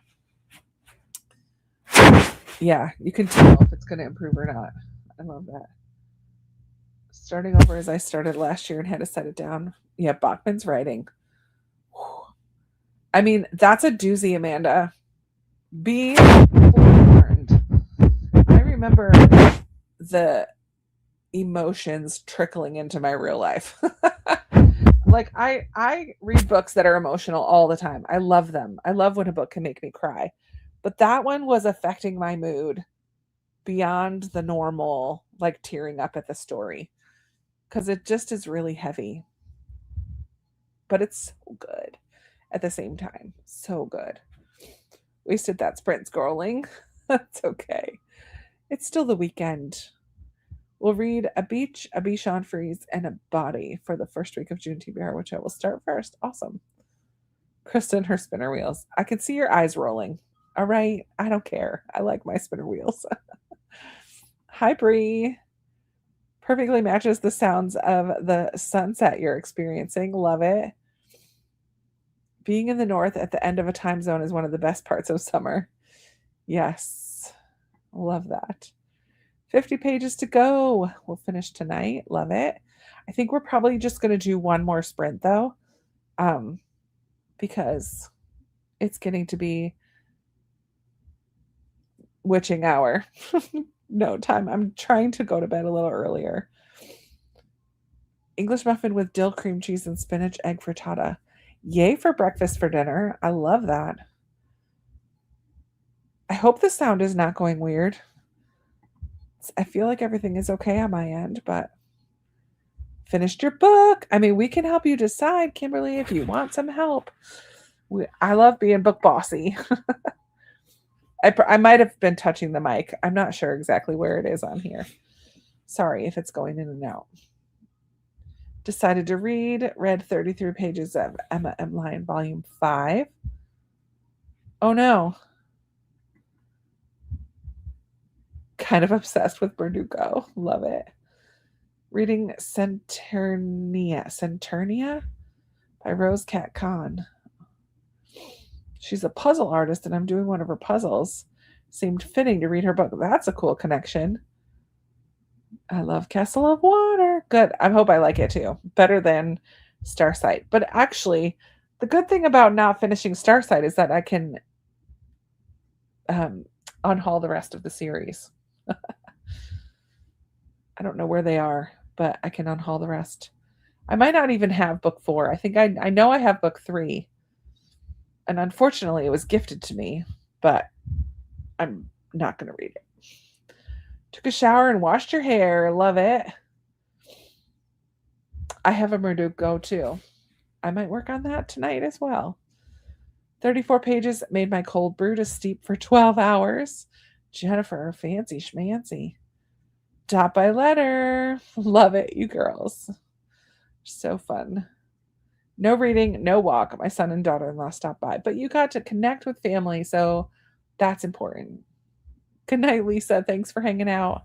Yeah, you can tell if it's going to improve or not. I love that. Starting over as I started last year and had to set it down. Yeah, Bachman's writing. I mean, that's a doozy, Amanda. Be forewarned. I remember the emotions trickling into my real life. Like I read books that are emotional all the time. I love them. I love when a book can make me cry. But that one was affecting my mood beyond the normal, like tearing up at the story. Because it just is really heavy. But it's so good at the same time. So good. Wasted that sprint scrolling. That's okay. It's still the weekend. We'll read A Beach, A Bichon Frise, and A Body for the first week of June TBR, which I will start first. Awesome. Krista and her spinner wheels. I can see your eyes rolling. All right. I don't care. I like my spinner wheels. Hi, Bree. Perfectly matches the sounds of the sunset you're experiencing. Love it. Being in the north at the end of a time zone is one of the best parts of summer. Yes. Love that. 50 pages to go. We'll finish tonight. Love it. I think we're probably just going to do one more sprint though. Because it's getting to be witching hour. No time. I'm trying to go to bed a little earlier. English muffin with dill cream cheese and spinach egg frittata. Yay for breakfast for dinner. I love that. I hope the sound is not going weird. I feel like everything is okay on my end, but finished your book. I mean, we can help you decide, Kimberly, if you want some help. I love being book bossy. I might have been touching the mic. I'm not sure exactly where it is on here. Sorry if it's going in and out. Decided to read 33 pages of Emma M. Lyon, Volume 5. Oh no. Kind of obsessed with Verdugo. Love it. Reading Centurnia by Rose Cat Khan. She's a puzzle artist, and I'm doing one of her puzzles. Seemed fitting to read her book. That's a cool connection. I love Castle of Water. Good. I hope I like it too. Better than Starsight. But actually, the good thing about not finishing Starsight is that I can unhaul the rest of the series. I don't know where they are, but I can unhaul the rest. I might not even have book 4. I think I know I have book 3. And unfortunately, it was gifted to me, but I'm not going to read it. Took a shower and washed your hair. Love it. I have a Verdugo too. I might work on that tonight as well. 34 pages, made my cold brew to steep for 12 hours. Jennifer, fancy schmancy. Dot by letter. Love it, you girls. So fun. No reading, no walk. My son and daughter-in-law stopped by, but you got to connect with family, so that's important. Good night, Lisa. Thanks for hanging out.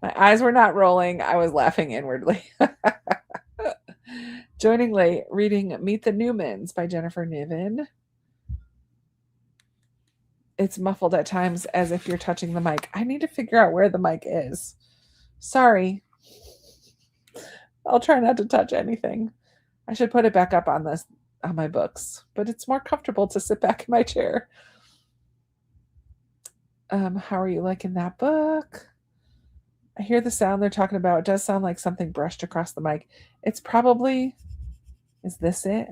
My eyes were not rolling. I was laughing inwardly. Joining late, reading Meet the Newmans by Jennifer Niven. It's muffled at times as if you're touching the mic. I need to figure out where the mic is. Sorry. I'll try not to touch anything. I should put it back up on my books, but it's more comfortable to sit back in my chair. How are you liking that book? I hear the sound they're talking about. It does sound like something brushed across the mic. It's probably, is this it?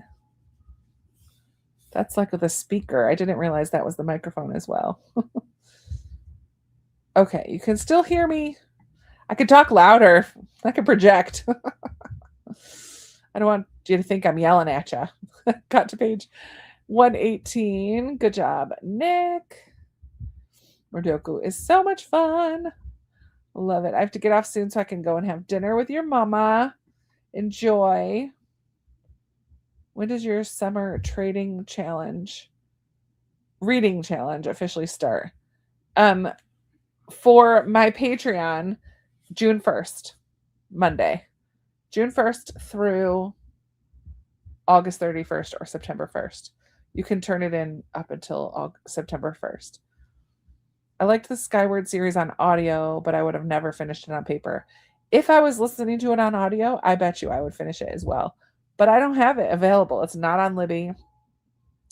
That's like with a speaker. I didn't realize that was the microphone as well. Okay, you can still hear me. I could talk louder. I could project. I don't want you to think I'm yelling at you. Got to page 118. Good job, Nick. Verdugo is so much fun. Love it. I have to get off soon so I can go and have dinner with your mama. Enjoy. When does your summer reading challenge officially start? For my Patreon, June 1st, Monday. June 1st through August 31st or September 1st. You can turn it in up until September 1st. I liked the Skyward series on audio, but I would have never finished it on paper. If I was listening to it on audio, I bet you I would finish it as well. But I don't have it available. It's not on Libby.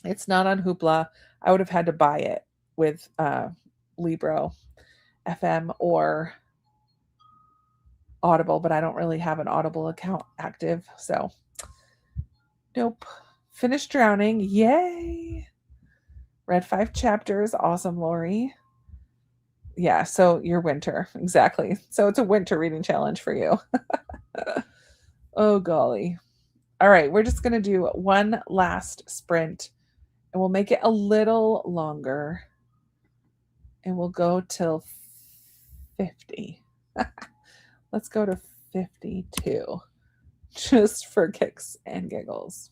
It's not on Hoopla. I would have had to buy it with Libro FM or Audible, but I don't really have an Audible account active. So, nope. Finished Drowning. Yay. Read 5 chapters. Awesome, Lori. Yeah, so your winter. Exactly. So it's a winter reading challenge for you. Oh, golly. All right, we're just going to do one last sprint, and we'll make it a little longer. And we'll go till 50. Let's go to 52 just for kicks and giggles.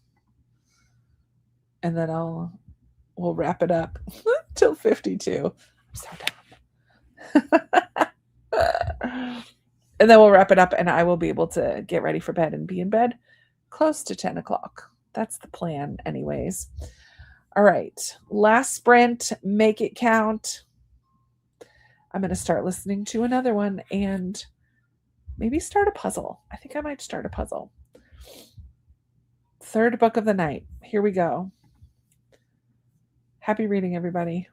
And then we'll wrap it up till 52. I'm so dumb. And then we'll wrap it up and I will be able to get ready for bed and be in bed close to 10 o'clock. That's the plan anyways. All right. Last sprint, make it count. I'm going to start listening to another one and maybe start a puzzle. I think I might start a puzzle. Third book of the night. Here we go. Happy reading, everybody.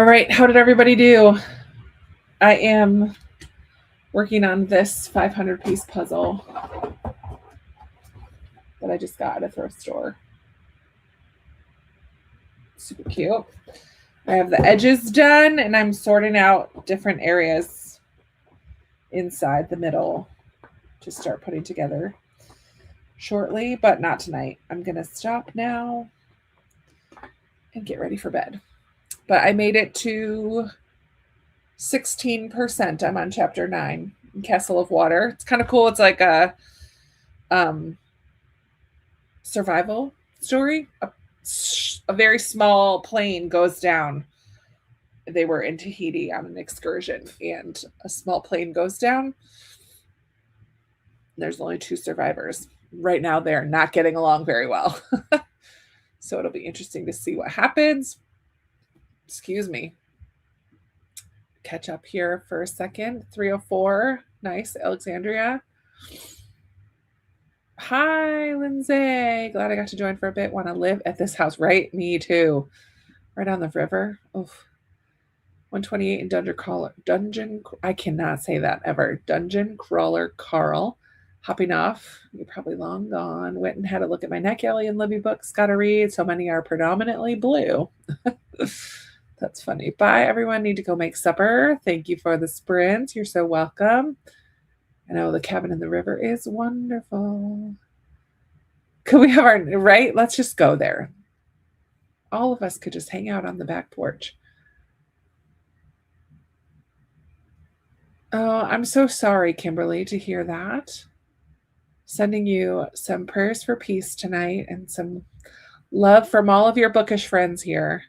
All right, how did everybody do? I am working on this 500-piece puzzle that I just got at a thrift store. Super cute. I have the edges done, and I'm sorting out different areas inside the middle to start putting together shortly, but not tonight. I'm going to stop now and get ready for bed. But I made it to 16%. I'm on chapter 9, Castle of Water. It's kind of cool. It's like a survival story. A very small plane goes down. They were in Tahiti on an excursion, and a small plane goes down. There's only 2 survivors. Right now, they're not getting along very well. So it'll be interesting to see what happens. Excuse me. Catch up here for a second. 304. Nice. Alexandria. Hi, Lindsay. Glad I got to join for a bit. Want to live at this house, right? Me too. Right on the river. Oof. 128 in Dungeon. I cannot say that ever. Dungeon Crawler Carl. Hopping off. You're probably long gone. Went and had a look at my Neck Alley and Libby books. Got to read. So many are predominantly blue. That's funny. Bye, everyone. Need to go make supper. Thank you for the sprint. You're so welcome. I know the cabin in the river is wonderful. Could we have our, right? Let's just go there. All of us could just hang out on the back porch. Oh, I'm so sorry, Kimberly, to hear that. Sending you some prayers for peace tonight and some love from all of your bookish friends here.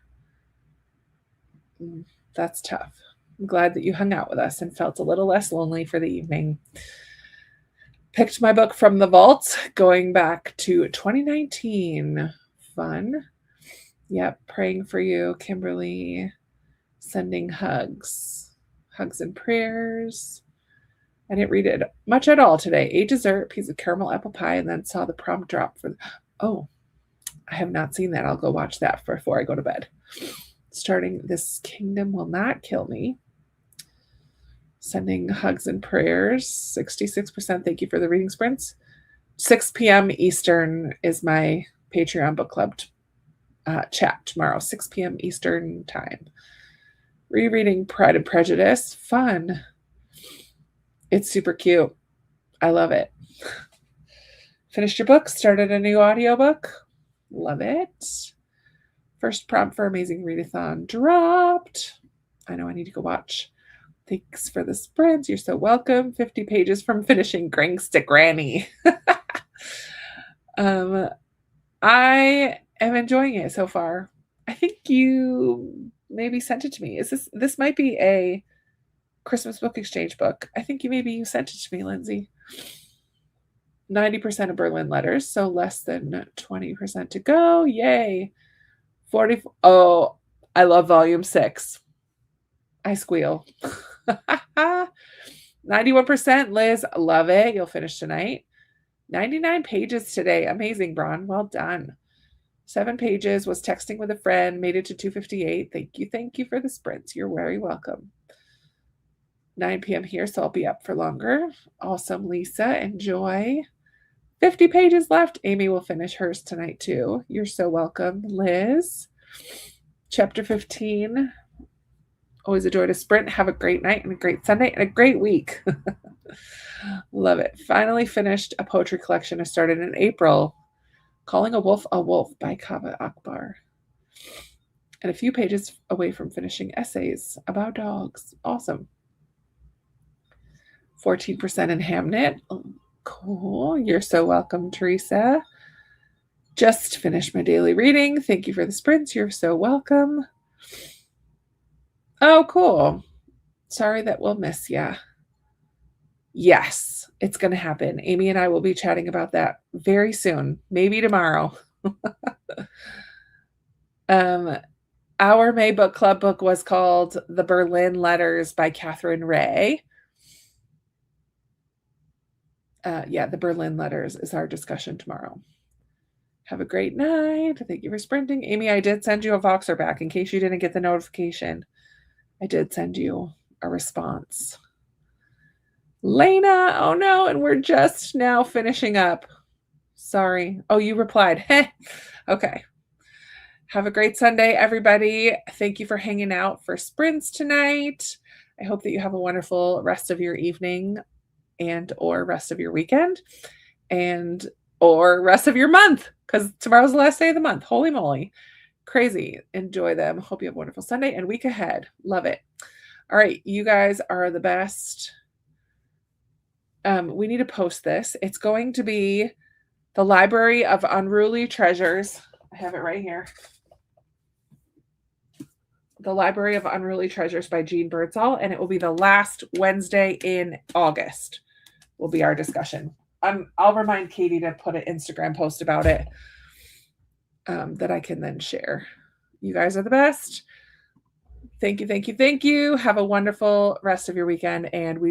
That's tough. I'm glad that you hung out with us and felt a little less lonely for the evening. Picked my book from the vault, going back to 2019. Fun. Yep, praying for you, Kimberly. Sending hugs. Hugs and prayers. I didn't read it much at all today. Ate dessert, piece of caramel apple pie, and then saw the prompt drop for... Oh, I have not seen that. I'll go watch that before I go to bed. Starting This Kingdom Will Not Kill Me. Sending hugs and prayers. 66%. Thank you for the reading sprints. 6 p.m. Eastern is my Patreon book club chat tomorrow. 6 p.m. Eastern time. Rereading Pride and Prejudice. Fun. It's super cute. I love it. Finished your book. Started a new audiobook. Love it. First prompt for Amazing Readathon dropped. I know I need to go watch. Thanks for the spreads. You're so welcome. 50 pages from finishing Gangsta Granny. I am enjoying it so far. I think you maybe sent it to me. This might be a Christmas book exchange book. I think you sent it to me, Lindsay. 90% of Berlin letters, so less than 20% to go. Yay. 40. Oh, I love volume 6. I squeal. 91%, Liz. Love it. You'll finish tonight. 99 pages today. Amazing, Bron. Well done. 7 pages. Was texting with a friend. Made it to 258. Thank you for the sprints. You're very welcome. 9 p.m. here, so I'll be up for longer. Awesome, Lisa. Enjoy. 50 pages left. Amy will finish hers tonight, too. You're so welcome, Liz. Chapter 15. Always a joy to sprint. Have a great night and a great Sunday and a great week. Love it. Finally finished a poetry collection I started in April. Calling a Wolf by Kaveh Akbar. And a few pages away from finishing essays about dogs. Awesome. 14% in Hamnet. Oh, cool. You're so welcome, Teresa. Just finished my daily reading. Thank you for the sprints. You're so welcome. Oh, cool. Sorry that we'll miss ya. Yes, it's going to happen. Amy and I will be chatting about that very soon. Maybe tomorrow. Our May book club book was called The Berlin Letters by Catherine Ray. The Berlin Letters is our discussion tomorrow. Have a great night. Thank you for sprinting. Amy, I did send you a Voxer back in case you didn't get the notification. I did send you a response. Lena, oh no, and we're just now finishing up. Sorry. Oh, you replied. Okay. Have a great Sunday, everybody. Thank you for hanging out for sprints tonight. I hope that you have a wonderful rest of your evening and or rest of your weekend and or rest of your month, because tomorrow's the last day of the month. Holy moly. Crazy. Enjoy them. Hope you have a wonderful Sunday and week ahead. Love it. All right. You guys are the best. We need to post this. It's going to be The Library of Unruly Treasures. I have it right here. The Library of Unruly Treasures by Jean Birdsall, and it will be the last Wednesday in August will be our discussion. I'll remind Katie to put an Instagram post about it that I can then share. You guys are the best. Thank you, thank you, thank you. Have a wonderful rest of your weekend, and we will